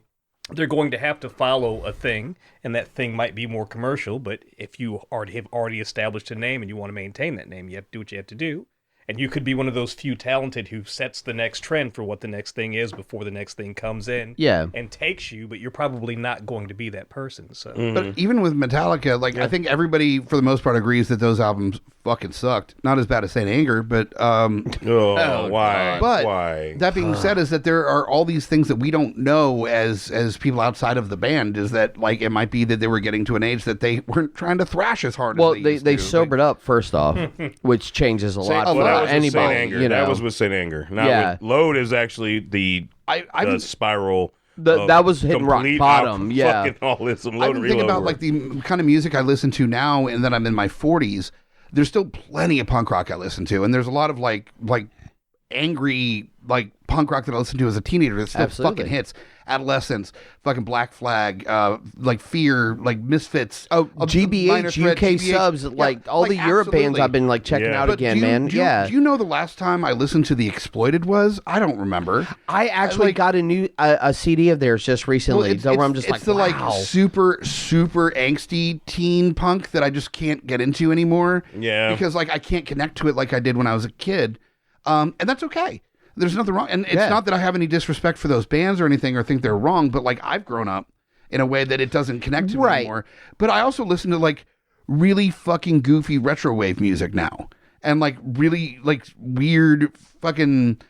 Speaker 5: they're going to have to follow a thing, and that thing might be more commercial, but if you have already established a name and you want to maintain that name, you have to do what you have to do. And you could be one of those few talented who sets the next trend for what the next thing is before the next thing comes in and takes you, but you're probably not going to be that person. So,
Speaker 4: But even with Metallica, like I think everybody for the most part agrees that those albums fucking sucked. Not as bad as Saint Anger, but
Speaker 1: why?
Speaker 4: But
Speaker 1: why?
Speaker 4: That being said, is that there are all these things that we don't know as people outside of the band. Is that like it might be that they were getting to an age that they weren't trying to thrash as hard.
Speaker 3: Well,
Speaker 4: as
Speaker 3: they sobered up first off, which changes a lot for anybody.
Speaker 1: That was with Saint Anger. Now with Load is actually the spiral.
Speaker 3: That was hitting rock bottom.
Speaker 4: I've been thinking about like the kind of music I listen to now, and then I'm in my 40s. There's still plenty of punk rock I listen to, and there's a lot of like angry like punk rock that I listened to as a teenager that still fucking hits. Adolescence, fucking Black Flag, like Fear, like Misfits.
Speaker 3: GBH, UK Subs, like all the Europe bands I've been like checking out again, man.
Speaker 4: Do you know the last time I listened to The Exploited was? I don't remember.
Speaker 3: I actually got a new a CD of theirs just recently. Where I'm just
Speaker 4: it's the like super angsty teen punk that I just can't get into anymore.
Speaker 1: Yeah,
Speaker 4: because like I can't connect to it like I did when I was a kid, and that's okay. There's nothing wrong. And it's not that I have any disrespect for those bands or anything or think they're wrong, but like I've grown up in a way that it doesn't connect to me anymore. But I also listen to like really fucking goofy retro wave music now. And like really like weird fucking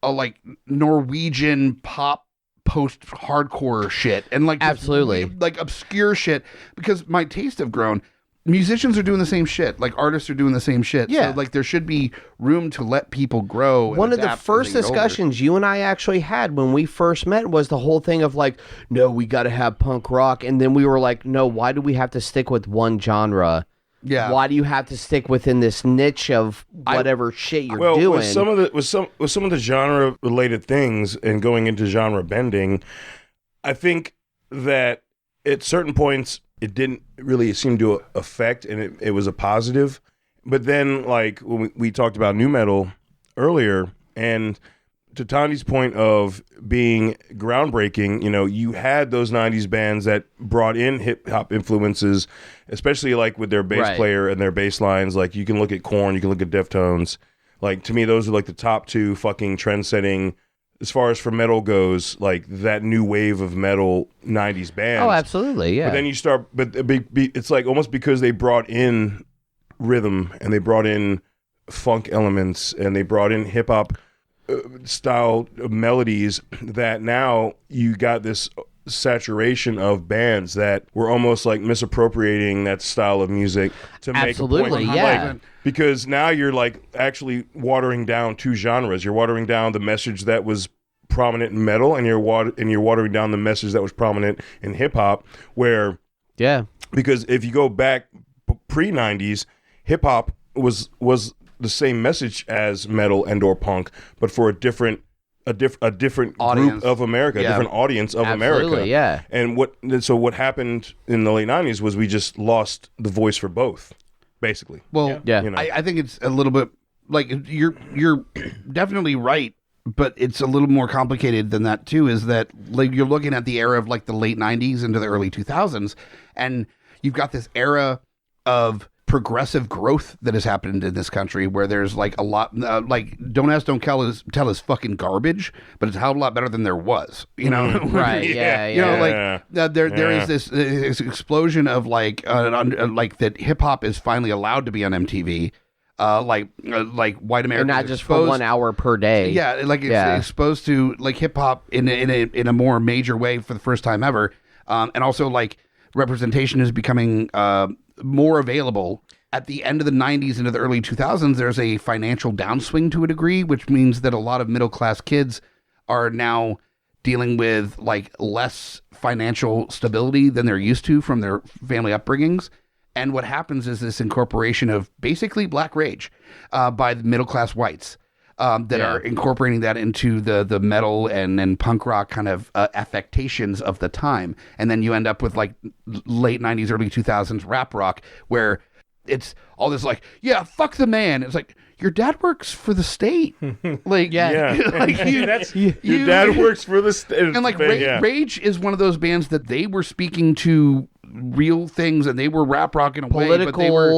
Speaker 4: like Norwegian pop post-hardcore shit. And like
Speaker 3: absolutely
Speaker 4: like obscure shit because my tastes have grown. Musicians are doing the same shit. Like artists are doing the same shit.
Speaker 3: Yeah.
Speaker 4: So like there should be room to let people grow.
Speaker 3: One of the first discussions you and I actually had when we first met was the whole thing of like, no, we got to have punk rock. And then we were like, no, why do we have to stick with one genre?
Speaker 4: Yeah.
Speaker 3: Why do you have to stick within this niche of whatever shit you're doing?
Speaker 1: With some of the genre related things and going into genre bending, I think that at certain points it didn't really seem to affect, and it was a positive. But then, like when we talked about nu metal earlier, and to Thandi's point of being groundbreaking, you had those 90s bands that brought in hip hop influences, especially like with their bass player and their bass lines. Like you can look at Korn, you can look at Deftones. Like to me, those are like the top two fucking trend setting as far as for metal goes, like that new wave of metal 90s bands.
Speaker 3: Oh, absolutely. Yeah.
Speaker 1: But then you start, it's like almost because they brought in rhythm and they brought in funk elements and they brought in hip hop style melodies, that now you got this saturation of bands that were almost like misappropriating that style of music to make a point.
Speaker 3: Yeah.
Speaker 1: Because now you're like actually watering down two genres. You're watering down the message that was prominent in metal, and you're watering down the message that was prominent in hip hop. Where because if you go back pre 90s, hip hop was the same message as metal and or punk, but for a different
Speaker 4: Audience.
Speaker 1: group of America, a different audience of America.
Speaker 3: Yeah.
Speaker 1: And what happened in the late 90s was we just lost the voice for both, basically.
Speaker 4: Well, I think it's a little bit like you're definitely right, but it's a little more complicated than that too. Is that like you're looking at the era of like the late 90s into the early 2000s, and you've got this era of progressive growth that has happened in this country, where there's like a lot like Don't Ask, Don't Tell is fucking garbage, but it's a hell of a lot better than there was,
Speaker 3: Right.
Speaker 4: There is this explosion of like that hip hop is finally allowed to be on MTV, like white America,
Speaker 3: and not just for 1 hour per day.
Speaker 4: It's exposed to like hip hop in a more major way for the first time ever, and also like representation is becoming more available. At the end of the 90s into the early 2000s, there's a financial downswing to a degree, which means that a lot of middle-class kids are now dealing with like less financial stability than they're used to from their family upbringings. And what happens is this incorporation of basically black rage by the middle-class whites that are incorporating that into the metal and punk rock kind of affectations of the time. And then you end up with like late 90s, early 2000s rap rock, where it's all this like, yeah, fuck the man. It's like, your dad works for the state. Like, like
Speaker 1: your dad works for the state.
Speaker 4: And like Rage is one of those bands that they were speaking to real things, and they were rap rock in a way, but they were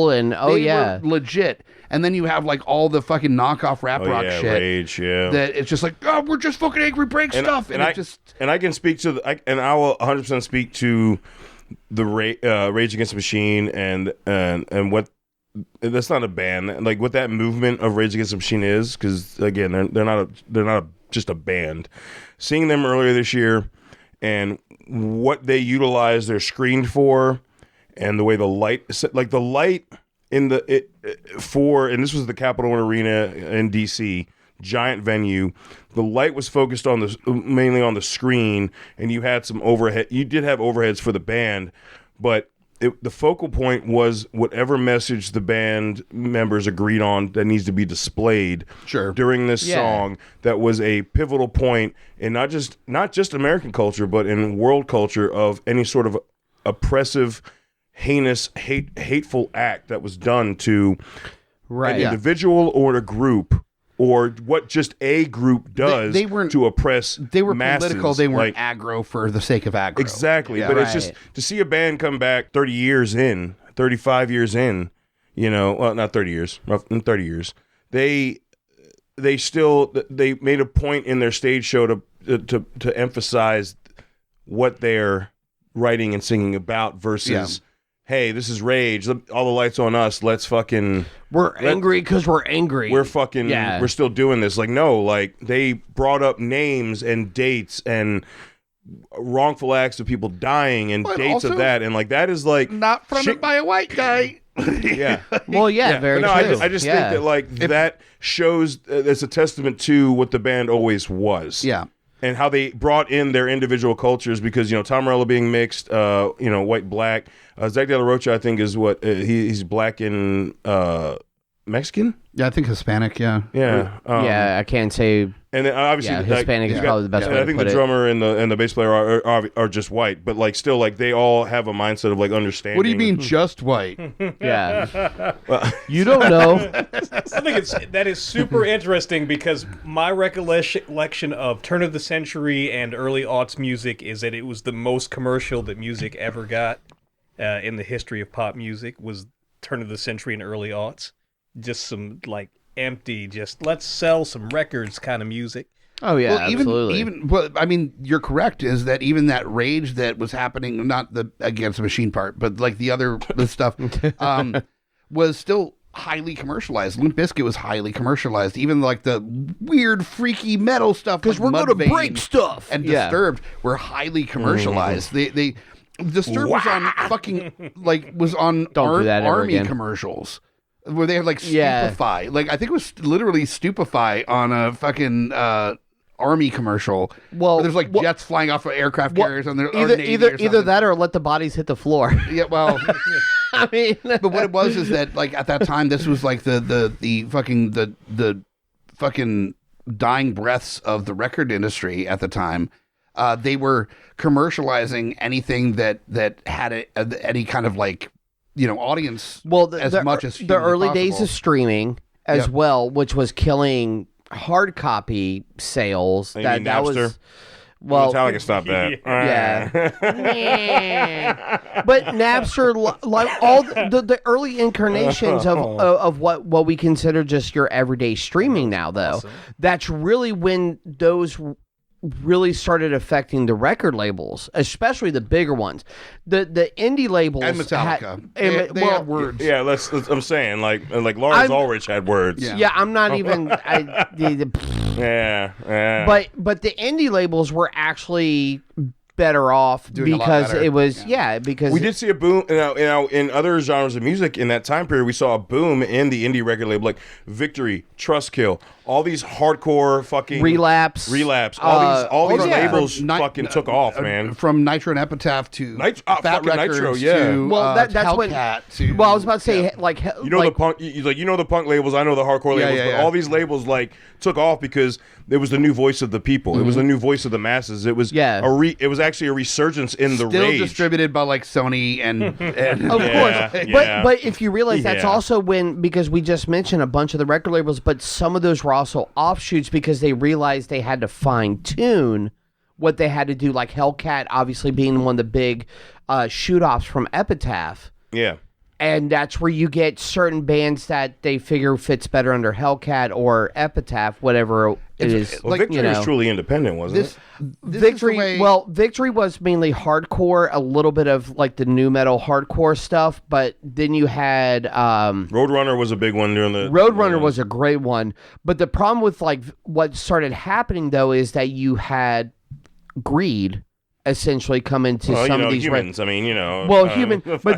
Speaker 4: legit. And then you have like all the fucking knockoff rap rock shit.
Speaker 1: Rage,
Speaker 4: that it's just like, oh, we're just fucking angry break stuff, and
Speaker 1: I can speak to I will 100% speak to the Rage Against the Machine and what. That's not a band. Like what that movement of Rage Against the Machine is, because again, they're not just a band. Seeing them earlier this year and what they utilize their screen for, and the way the light in and this was the Capital One Arena in DC, giant venue. The light was focused mainly on the screen, and you had some overhead. You did have overheads for the band, but the focal point was whatever message the band members agreed on that needs to be displayed during this song. That was a pivotal point in not just American culture, but in world culture of any sort of oppressive, heinous, hateful act that was done to an individual or a group, or what just a group does to oppress
Speaker 4: They were
Speaker 1: masses.
Speaker 4: political. They weren't aggro for the sake of aggro.
Speaker 1: Exactly. But it's just to see a band come back 30 years in, 35 years in, well, not 30 years, 30 years. They made a point in their stage show to emphasize what they're writing and singing about versus hey, this is Rage. All the lights on us. Let's fucking...
Speaker 3: We're angry because we're angry.
Speaker 1: We're fucking... We're still doing this. Like, no, like, they brought up names and dates and wrongful acts of people dying and dates of that. And, like, that is, like...
Speaker 4: Not fronted by a white guy.
Speaker 3: Well, very
Speaker 1: true. I just think that, like,
Speaker 4: that
Speaker 1: shows... it's a testament to what the band always was.
Speaker 4: Yeah.
Speaker 1: and how they brought in their individual cultures because Tom Morello being mixed, white black. Zach De La Rocha, I think, is what he's black and Mexican.
Speaker 4: Yeah, I think Hispanic. Yeah.
Speaker 3: Yeah, I can't say.
Speaker 1: And then obviously,
Speaker 3: Hispanic is probably the best way to
Speaker 1: I think
Speaker 3: put
Speaker 1: the
Speaker 3: it.
Speaker 1: drummer and the bass player are just white, but like still like they all have a mindset of like understanding.
Speaker 4: What do you mean just white?
Speaker 3: Yeah, you don't know.
Speaker 5: I think that is super interesting because my recollection of turn of the century and early aughts music is that it was the most commercial that music ever got in the history of pop music was turn of the century and early aughts. Just some like empty, just let's sell some records kind of music.
Speaker 3: Oh yeah,
Speaker 4: Well,
Speaker 3: absolutely.
Speaker 4: I mean, you're correct. Is that even that rage that was happening, not the against the machine part, but like the stuff, was still highly commercialized. Limp Bizkit was highly commercialized. Even like the weird, freaky metal stuff,
Speaker 3: Because
Speaker 4: like
Speaker 3: we're going to
Speaker 4: Mudvayne
Speaker 3: break stuff.
Speaker 4: and
Speaker 3: Yeah.
Speaker 4: Disturbed were highly commercialized. They Disturbed was on fucking was on
Speaker 3: Don't do that ever
Speaker 4: army
Speaker 3: again.
Speaker 4: commercials. Where they had like
Speaker 3: Yeah.
Speaker 4: Stupefy, like I think it was literally Stupefy on a fucking army commercial.
Speaker 3: Well,
Speaker 4: where there's like
Speaker 3: well-
Speaker 4: jets flying off of aircraft
Speaker 3: Well,
Speaker 4: carriers on their
Speaker 3: either that or let the bodies hit the floor.
Speaker 4: Yeah, well,
Speaker 3: I mean,
Speaker 4: but what it was is that like at that time this was like the fucking dying breaths of the record industry at the time. They were commercializing anything that had any kind of like audience.
Speaker 3: well,
Speaker 4: as much as
Speaker 3: the
Speaker 4: humanly
Speaker 3: early days
Speaker 4: possible.
Speaker 3: of streaming as
Speaker 4: Yep.
Speaker 3: well, which was killing hard copy sales.
Speaker 1: You
Speaker 3: That
Speaker 1: mean
Speaker 3: that was
Speaker 1: Napster?
Speaker 3: well.
Speaker 1: Metallica stopped that.
Speaker 3: Yeah. But Napster, like all the early incarnations of what we consider just your everyday streaming now, though, that's really when those really started affecting the record labels, especially the bigger ones. The indie labels
Speaker 4: And Metallica. They
Speaker 3: well,
Speaker 4: had words.
Speaker 1: Yeah, I'm saying like Lars Ulrich had words.
Speaker 4: Yeah.
Speaker 3: yeah, I'm not even.
Speaker 1: Yeah.
Speaker 3: But the indie labels were actually better off
Speaker 4: Doing a lot
Speaker 3: because
Speaker 4: better.
Speaker 3: it was because
Speaker 1: We did see a boom, in other genres of music in that time period. We saw a boom in the indie record label, like Victory, Trustkill, all these hardcore fucking
Speaker 3: Relapse.
Speaker 1: All these
Speaker 3: yeah.
Speaker 1: labels
Speaker 4: From Ni-
Speaker 1: fucking took off, man.
Speaker 4: From Nitro and Epitaph to
Speaker 1: Fat
Speaker 4: Fat
Speaker 1: fucking
Speaker 4: Records
Speaker 1: Nitro, yeah.
Speaker 4: to
Speaker 3: Well, that's when.
Speaker 4: Hellcat to
Speaker 3: Well, I was about to say like
Speaker 1: You know the punk, the punk labels. I know the hardcore
Speaker 4: Yeah,
Speaker 1: labels,
Speaker 4: yeah,
Speaker 1: but
Speaker 4: yeah.
Speaker 1: all these labels like took off because it was the new voice of the people. It was the new voice of the masses. It was it was actually a resurgence in the
Speaker 4: still
Speaker 1: rage.
Speaker 4: distributed by like Sony and
Speaker 3: Of
Speaker 1: Yeah,
Speaker 3: course,
Speaker 1: yeah.
Speaker 3: but if you realize that's
Speaker 1: Yeah.
Speaker 3: also when, because we just mentioned a bunch of the record labels, but some of those were also offshoots because they realized they had to fine tune what they had to do. Like Hellcat, obviously being one of the big shoot offs from Epitaph,
Speaker 1: Yeah.
Speaker 3: and that's where you get certain bands that they figure fits better under Hellcat or Epitaph, whatever it is.
Speaker 1: Well, Victory was truly independent, wasn't
Speaker 4: this,
Speaker 1: it?
Speaker 4: this
Speaker 3: Victory,
Speaker 4: is the way,
Speaker 3: well, Victory was mainly hardcore, a little bit of like the new metal hardcore stuff, but then you had
Speaker 1: Roadrunner was a big one during the
Speaker 3: Roadrunner was a great one. But the problem with like what started happening though is that you had greed essentially come into some of these
Speaker 1: humans.
Speaker 3: human, but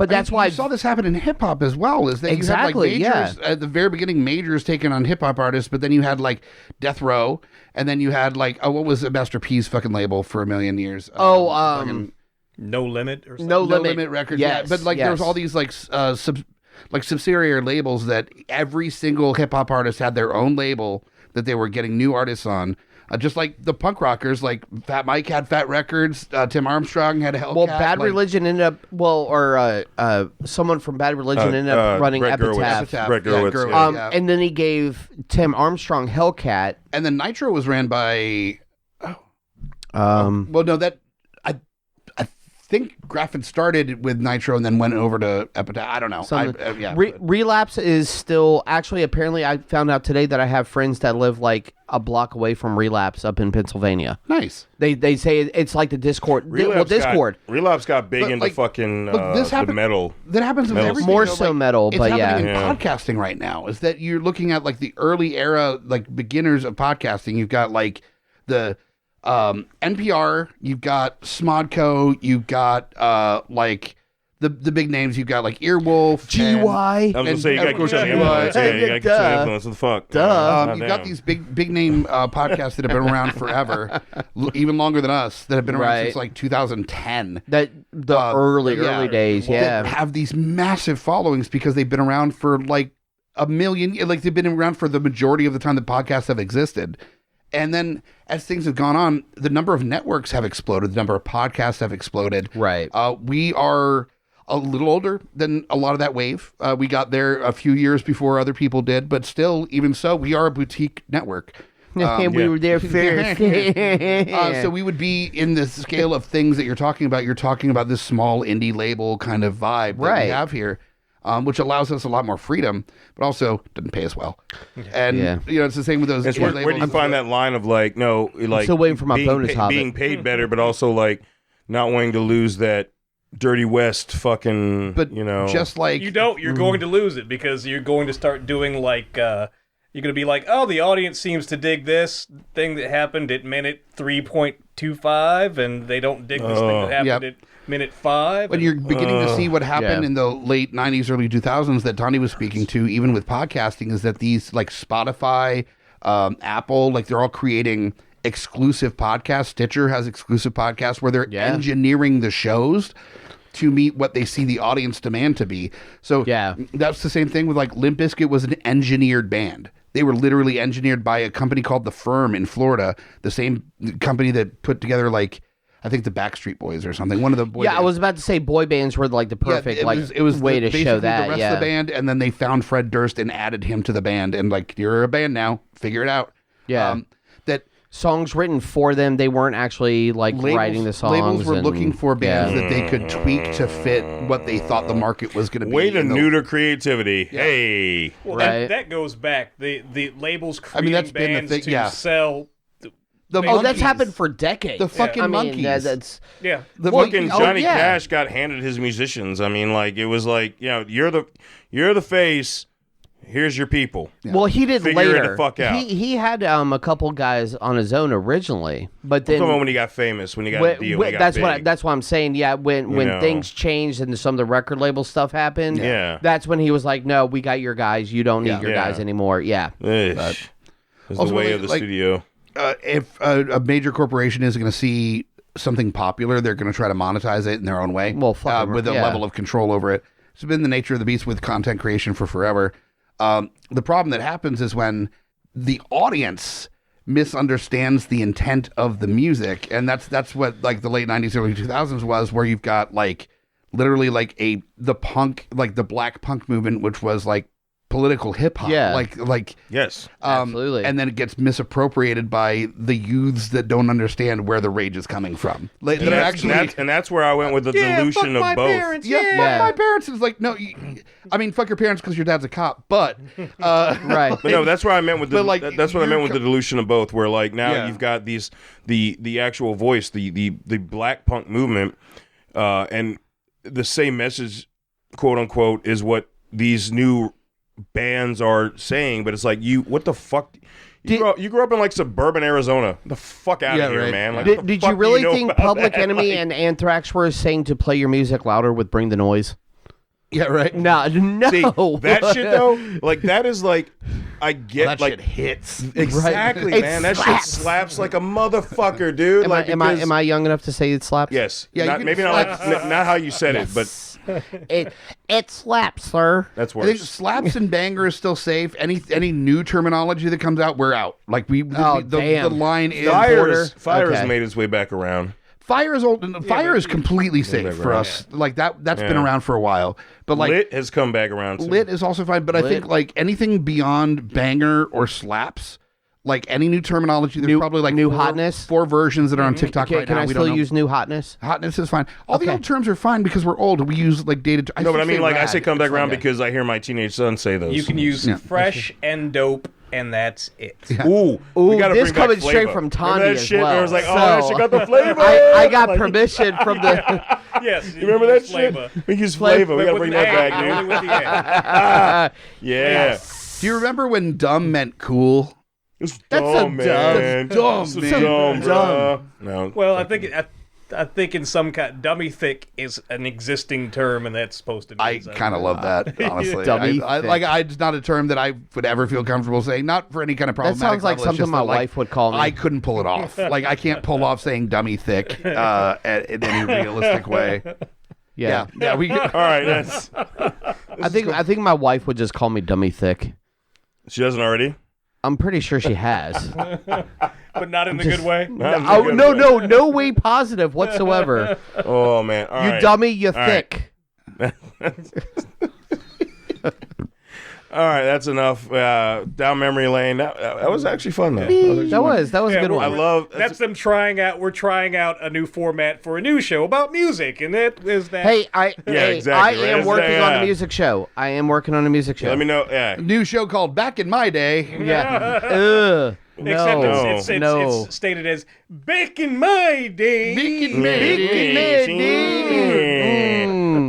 Speaker 3: that's why
Speaker 4: you saw this happen in hip hop as well. Is that
Speaker 3: Exactly,
Speaker 4: you had like majors at the very beginning, majors taking on hip hop artists, but then you had like Death Row, and then you had like what was it, Master P's fucking label for a million years?
Speaker 3: Oh,
Speaker 5: No Limit or something.
Speaker 3: No
Speaker 4: No
Speaker 3: Limit.
Speaker 4: Limit Records.
Speaker 3: Yes,
Speaker 4: Yeah, but like there was
Speaker 3: yes.
Speaker 4: all these like subsidiary labels that every single hip hop artist had their own label that they were getting new artists on. Just like the punk rockers, like Fat Mike had Fat Records, Tim Armstrong had a Hellcat.
Speaker 3: Well, Bad
Speaker 4: like,
Speaker 3: Religion ended up, someone from Bad Religion ended up running
Speaker 1: Brett Gurewitz.
Speaker 3: Epitaph.
Speaker 1: Brett Gurewitz,
Speaker 4: Gurewitz,
Speaker 1: yeah.
Speaker 4: yeah.
Speaker 3: And then he gave Tim Armstrong Hellcat.
Speaker 4: And then Nitro was ran by. Well, no, that I think Graffin started with Nitro and then went over to Epitaph. I don't know.
Speaker 3: Relapse is still actually. Apparently, I found out today that I have friends that live like a block away from Relapse up in Pennsylvania.
Speaker 4: Nice.
Speaker 3: They say it's like the Discord. Discord.
Speaker 1: Relapse got big
Speaker 4: But,
Speaker 1: into
Speaker 4: like,
Speaker 1: fucking
Speaker 4: look, this
Speaker 1: the
Speaker 4: happened-
Speaker 1: metal.
Speaker 4: That happens with
Speaker 1: Metal
Speaker 4: everything.
Speaker 3: More
Speaker 4: though,
Speaker 3: so
Speaker 4: like,
Speaker 3: metal,
Speaker 4: it's
Speaker 3: but
Speaker 4: happening
Speaker 3: yeah.
Speaker 4: in podcasting right now. Is that you're looking at like the early era, like beginners of podcasting. You've got like the NPR, you've got Smodco, you've got like the big names. You've got like Earwolf,
Speaker 3: GUI.
Speaker 1: I was gonna say you got to
Speaker 4: course,
Speaker 1: get some
Speaker 4: GUI.
Speaker 1: influence. Yeah, you got to get some
Speaker 3: Duh.
Speaker 1: influence. What the fuck?
Speaker 3: Duh.
Speaker 4: You've got these big name podcasts that have been around forever, even longer than us, that have been around
Speaker 3: Right.
Speaker 4: since like 2010.
Speaker 3: The early days,
Speaker 4: That have these massive followings because they've been around for like a million, like they've been around for the majority of the time that podcasts have existed. And then as things have gone on, the number of networks have exploded, the number of podcasts have exploded.
Speaker 3: Right.
Speaker 4: We are a little older than a lot of that wave. We got there a few years before other people did, but still, even so, we are a boutique network.
Speaker 3: We were there first.
Speaker 4: So we would be in the scale of things that you're talking about. You're talking about this small indie label kind of vibe that
Speaker 3: Right.
Speaker 4: we have here, which allows us a lot more freedom, but also doesn't pay as well. And you know, it's the same with those
Speaker 1: It's
Speaker 4: indie
Speaker 1: where do you find that line of like, no, like
Speaker 3: still waiting for my bonus Hobbit.
Speaker 1: being paid better, but also like not wanting to lose that Dirty West fucking,
Speaker 4: But
Speaker 1: you know,
Speaker 4: just like
Speaker 5: You don't. You're going to lose it because you're going to start doing like. You're going to be like, oh, the audience seems to dig this thing that happened at minute 3.25, and they don't dig this thing that happened at minute 5.
Speaker 4: when
Speaker 5: and-
Speaker 4: you're beginning to see what happened
Speaker 3: Yeah.
Speaker 4: in the late 90s, early 2000s that Thandi was speaking to, even with podcasting, is that these like Spotify, Apple, like they're all creating exclusive podcasts. Stitcher has exclusive podcasts where they're engineering the shows to meet what they see the audience demand to be. So that's the same thing with like Limp Bizkit was an engineered band. They were literally engineered by a company called The Firm in Florida, the same company that put together like I think the Backstreet Boys or something. One of the boy bands.
Speaker 3: I was about to say boy bands were like the perfect
Speaker 4: it was
Speaker 3: way to
Speaker 4: basically
Speaker 3: show that.
Speaker 4: the rest of the band, and then they found Fred Durst and added him to the band, and like you're a band now, figure it out.
Speaker 3: Yeah.
Speaker 4: That
Speaker 3: songs written for them. They weren't actually like writing the songs.
Speaker 4: Labels were
Speaker 3: and-
Speaker 4: looking for bands that they could tweak to fit what they thought the market was going to be.
Speaker 1: way to
Speaker 4: in the-
Speaker 1: neuter creativity. Hey,
Speaker 5: Well,
Speaker 3: Right.
Speaker 5: that goes back. The labels
Speaker 4: I mean,
Speaker 5: creating
Speaker 4: that's been the
Speaker 5: bands
Speaker 4: thing,
Speaker 5: to
Speaker 4: yeah.
Speaker 5: sell.
Speaker 4: The
Speaker 3: Oh, that's
Speaker 4: Monkees.
Speaker 3: happened for decades.
Speaker 4: The fucking Monkees.
Speaker 3: That's
Speaker 5: Yeah.
Speaker 4: The
Speaker 1: fucking
Speaker 4: Monkees-
Speaker 1: Johnny
Speaker 3: yeah.
Speaker 1: Cash got handed his musicians. I mean, like it was like, you know, you're the face. Here's your people.
Speaker 3: well, he did
Speaker 1: Figure it
Speaker 3: later.
Speaker 1: the fuck out.
Speaker 3: He had a couple guys on his own originally, but then
Speaker 1: I'm talking about when he got famous, when he got a deal, when he got big.
Speaker 3: that's what I'm saying. Yeah, when
Speaker 1: know.
Speaker 3: things changed and some of the record label stuff happened.
Speaker 1: Yeah.
Speaker 3: that's when he was like, "No, we got your guys. You don't need
Speaker 4: Yeah.
Speaker 3: your
Speaker 1: Yeah.
Speaker 3: guys anymore." Yeah,
Speaker 1: Ish. It's the
Speaker 4: Also,
Speaker 1: way
Speaker 4: like-
Speaker 1: of the
Speaker 4: like-
Speaker 1: studio.
Speaker 4: If a major corporation is going to see something popular, they're going to try to monetize it in their own way.
Speaker 3: Well, fuck 'em,
Speaker 4: with a
Speaker 3: yeah.
Speaker 4: level of control over it. It's been the nature of the beast with content creation for forever. The problem that happens is when the audience misunderstands the intent of the music, and that's what like the late 90s, early 2000s was, where you've got like literally like the punk, like the black punk movement, which was like political hip hop,
Speaker 3: Yeah.
Speaker 4: like
Speaker 1: Yes.
Speaker 3: Absolutely.
Speaker 4: and then it gets misappropriated by the youths that don't understand where the rage is coming from. Like,
Speaker 1: And
Speaker 4: that are
Speaker 1: that's, that's where I went with the delusion of both.
Speaker 3: Yeah.
Speaker 4: my parents is like, no, I mean, fuck your parents because your dad's a cop, but
Speaker 3: right.
Speaker 1: But no, that's where I meant with the.
Speaker 4: But, like,
Speaker 1: that's what I meant with
Speaker 4: you're
Speaker 1: the delusion of both. Where like now
Speaker 4: Yeah.
Speaker 1: you've got these the actual voice, the black punk movement, and the same message, quote unquote, is what these new bands are saying. But it's like what the fuck. You grew up in like suburban Arizona. The fuck out
Speaker 4: Yeah,
Speaker 1: of here,
Speaker 4: right.
Speaker 1: man! Like, what the
Speaker 3: Did
Speaker 1: fuck
Speaker 3: you
Speaker 1: do
Speaker 3: really
Speaker 1: know
Speaker 3: think
Speaker 1: about
Speaker 3: Public
Speaker 1: that?
Speaker 3: Enemy
Speaker 1: Like,
Speaker 3: and Anthrax were saying to play your music louder with Bring the Noise?
Speaker 4: yeah, right.
Speaker 3: No, no.
Speaker 1: See, that shit though, like that is like, I get
Speaker 4: That
Speaker 1: like
Speaker 4: shit hits.
Speaker 1: exactly,
Speaker 3: It
Speaker 1: man. That shit
Speaker 3: slaps.
Speaker 1: slaps like a motherfucker, dude.
Speaker 3: Am,
Speaker 1: like,
Speaker 3: I, am, I,
Speaker 1: because-
Speaker 3: am I young enough to say it slaps?
Speaker 1: Yes.
Speaker 4: Yeah, you
Speaker 1: Not,
Speaker 4: can
Speaker 1: maybe not like not how you said it, but
Speaker 3: It slaps, sir.
Speaker 1: that's
Speaker 4: I think
Speaker 1: worse.
Speaker 4: slaps and banger is still safe. Any new terminology that comes out, we're out. Like
Speaker 3: Oh,
Speaker 4: the
Speaker 3: damn.
Speaker 4: line is
Speaker 1: Fire has
Speaker 3: Okay.
Speaker 1: made its way back around.
Speaker 4: Fire is old. Fire is completely safe
Speaker 1: back
Speaker 4: for
Speaker 1: around.
Speaker 4: us. Like that's been
Speaker 1: Yeah.
Speaker 4: around for a while. But like
Speaker 1: Lit has come back around. Too.
Speaker 4: lit is also fine. But I think like anything beyond banger or slaps, like any new terminology, there's probably like
Speaker 3: new
Speaker 4: four,
Speaker 3: hotness?
Speaker 4: 4 versions that are on TikTok
Speaker 3: Can,
Speaker 4: right
Speaker 3: can
Speaker 4: now.
Speaker 3: I
Speaker 4: We
Speaker 3: still
Speaker 4: don't know.
Speaker 3: use new hotness?
Speaker 4: Hotness is fine. All the
Speaker 3: Okay.
Speaker 4: old terms are fine because we're old. We use like dated.
Speaker 1: No, but I mean, like I say, come back around
Speaker 3: Okay.
Speaker 1: because I hear my teenage son say those.
Speaker 5: You can use fresh and dope, and that's it.
Speaker 1: Ooh,
Speaker 3: Ooh,
Speaker 1: we gotta
Speaker 3: this
Speaker 1: bring back
Speaker 3: coming straight
Speaker 1: flavor.
Speaker 3: from
Speaker 1: Remember
Speaker 3: Thandi
Speaker 1: that
Speaker 3: as
Speaker 1: shit?
Speaker 3: well.
Speaker 1: Where it was like,
Speaker 3: So,
Speaker 1: oh, that shit got the flavor.
Speaker 3: I got permission from the.
Speaker 5: Yes.
Speaker 1: You remember that shit? We use flavor. We gotta bring that back, dude.
Speaker 5: Only with the A.
Speaker 1: Yeah.
Speaker 4: Do you remember when dumb meant cool?
Speaker 1: It's
Speaker 3: That's so
Speaker 1: dumb, man.
Speaker 3: dumb.
Speaker 1: It's
Speaker 4: man.
Speaker 1: dumb, bro. No.
Speaker 5: Well, I think think in some kind, dummy thick is an existing term, and that's supposed to be.
Speaker 4: I kind of love that, honestly.
Speaker 3: Dummy
Speaker 4: It's not a term that I would ever feel comfortable saying, not for any kind of
Speaker 3: That
Speaker 4: problematic
Speaker 3: sounds like
Speaker 4: level, it's
Speaker 3: something
Speaker 4: just
Speaker 3: my
Speaker 4: that,
Speaker 3: wife would call me.
Speaker 4: I couldn't pull it off. Like, I can't pull off saying dummy thick in any realistic way.
Speaker 3: Yeah.
Speaker 4: Yeah, we
Speaker 1: All right, that's.
Speaker 3: I think my wife would just call me dummy thick.
Speaker 1: She doesn't already.
Speaker 3: I'm pretty sure she has.
Speaker 5: But not in the good way.
Speaker 3: No way positive whatsoever.
Speaker 1: Oh man, all
Speaker 3: You
Speaker 1: right.
Speaker 3: dummy, you
Speaker 1: All right.
Speaker 3: thick.
Speaker 1: All right, that's enough. Down memory lane. That was actually fun though.
Speaker 3: That was a good
Speaker 1: I
Speaker 3: one.
Speaker 1: love.
Speaker 5: That's them trying out. We're trying out a new format for a new show about music, and it is that.
Speaker 3: Hey,
Speaker 1: exactly,
Speaker 3: I
Speaker 1: right?
Speaker 3: am
Speaker 1: It's
Speaker 3: working
Speaker 1: that,
Speaker 3: on
Speaker 1: yeah.
Speaker 3: a music show. I am working on a music show.
Speaker 1: Let me know. Yeah.
Speaker 4: new show called Back in My Day.
Speaker 3: Yeah. Ugh.
Speaker 5: Except
Speaker 3: No.
Speaker 5: it's stated as back in my day.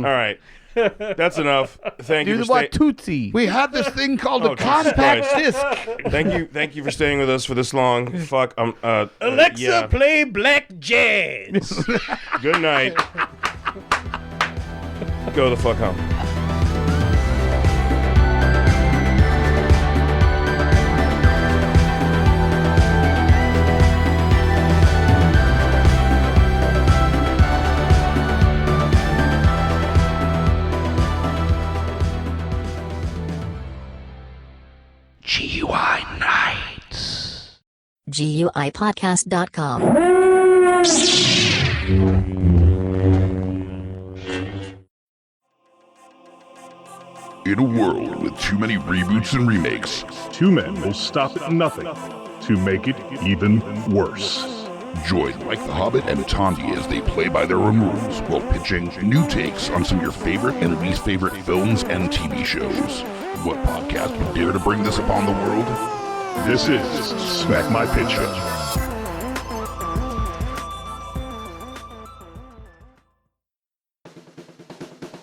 Speaker 1: All right, that's enough. Thank you
Speaker 3: Do
Speaker 1: for
Speaker 3: the what
Speaker 1: staying.
Speaker 3: Tootsie.
Speaker 4: We had this thing called
Speaker 1: Oh,
Speaker 4: a
Speaker 1: Jesus
Speaker 4: compact
Speaker 1: Christ.
Speaker 4: disc.
Speaker 1: Thank you for staying with us for this long. Fuck.
Speaker 5: Alexa,
Speaker 1: yeah.
Speaker 5: play black jazz.
Speaker 1: Good night. Go the fuck home.
Speaker 2: GUI Nights.
Speaker 6: GUIPodcast.com.
Speaker 7: In a world with too many reboots and remakes,
Speaker 8: Two men will stop at nothing to make it even worse.
Speaker 7: join Mike the Hobbit and Thandi as they play by their own rules while pitching new takes on some of your favorite and least favorite films and TV shows. What podcast would dare to bring this upon the world?
Speaker 8: This is Smack My Pitch Show.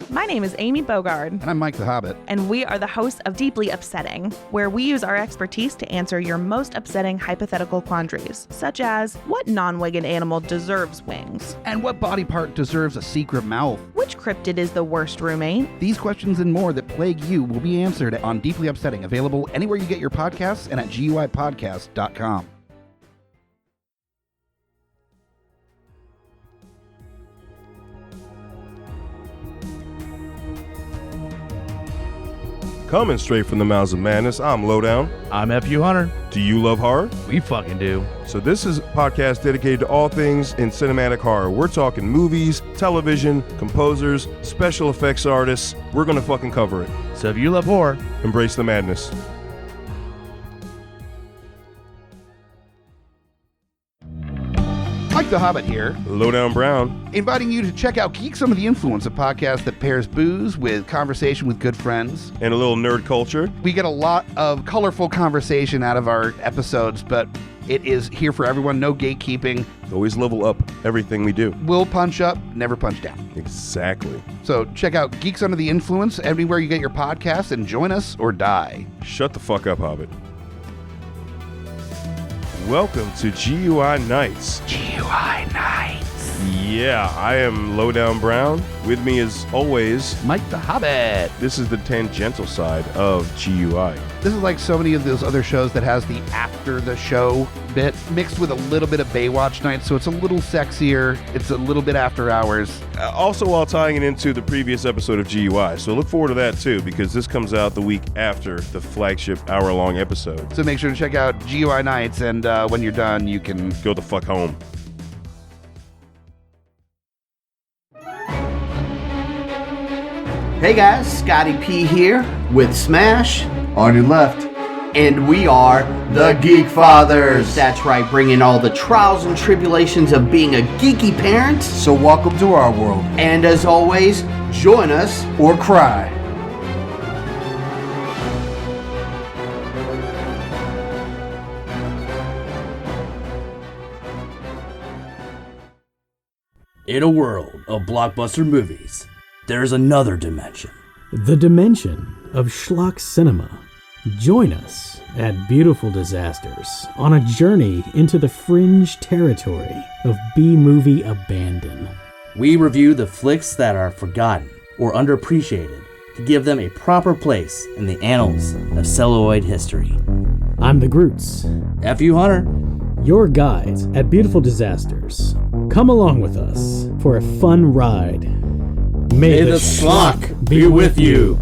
Speaker 9: My name is Amy Bogard,
Speaker 4: And I'm Mike the Hobbit.
Speaker 9: and we are the hosts of Deeply Upsetting, where we use our expertise to answer your most upsetting hypothetical quandaries, such as what non-winged animal deserves wings?
Speaker 4: And what body part deserves a secret mouth?
Speaker 9: Which cryptid is the worst roommate?
Speaker 4: These questions and more that plague you will be answered on Deeply Upsetting, available anywhere you get your podcasts and at GUIPodcast.com.
Speaker 1: Coming straight from the mouths of madness, I'm Lowdown.
Speaker 10: I'm FU Hunter.
Speaker 1: Do you love horror?
Speaker 10: We fucking do.
Speaker 1: So this is a podcast dedicated to all things in cinematic horror. We're talking movies, television, composers, special effects artists. We're gonna fucking cover it.
Speaker 10: So if you love horror,
Speaker 1: Embrace the madness.
Speaker 4: Mike the Hobbit here,
Speaker 1: Lowdown Brown.
Speaker 4: inviting you to check out Geek Some of the Influence, a podcast that pairs booze with conversation with good friends.
Speaker 1: And a little nerd culture.
Speaker 4: We get a lot of colorful conversation out of our episodes, but it is here for everyone, no gatekeeping.
Speaker 1: Always level up everything we do.
Speaker 4: We'll punch up, never punch down.
Speaker 1: Exactly.
Speaker 4: So check out Geeks Under the Influence anywhere you get your podcasts and join us or die.
Speaker 1: Shut the fuck up, Hobbit. Welcome to GUI Nights.
Speaker 2: GUI Nights.
Speaker 1: Yeah, I am Lowdown Brown. With me as always,
Speaker 4: Mike the Hobbit.
Speaker 1: this is the tangential side of GUI.
Speaker 4: This is like so many of those other shows that has the after the show bit mixed with a little bit of Baywatch night, so it's a little sexier. It's a little bit after hours.
Speaker 1: Also while tying it into the previous episode of GUI. So look forward to that too, because this comes out the week after the flagship hour-long episode.
Speaker 4: So make sure to check out GUI Nights, and when you're done, you can
Speaker 1: Go the fuck home.
Speaker 3: Hey guys, Scotty P here with Smash on your left. And we are the Geekfathers. That's right, bringing all the trials and tribulations of being a geeky parent.
Speaker 11: So welcome to our world.
Speaker 3: And as always, join us.
Speaker 11: Or cry.
Speaker 12: In a world of blockbuster movies, there's another dimension.
Speaker 13: The dimension of schlock cinema.
Speaker 6: Join us at Beautiful Disasters on a journey into the fringe territory of B-movie abandon.
Speaker 12: We review the flicks that are forgotten or underappreciated to give them a proper place in the annals of celluloid history.
Speaker 6: I'm the Groots.
Speaker 12: F.U. Hunter.
Speaker 6: Your guides at Beautiful Disasters. Come along with us for a fun ride. May the schlock be with you.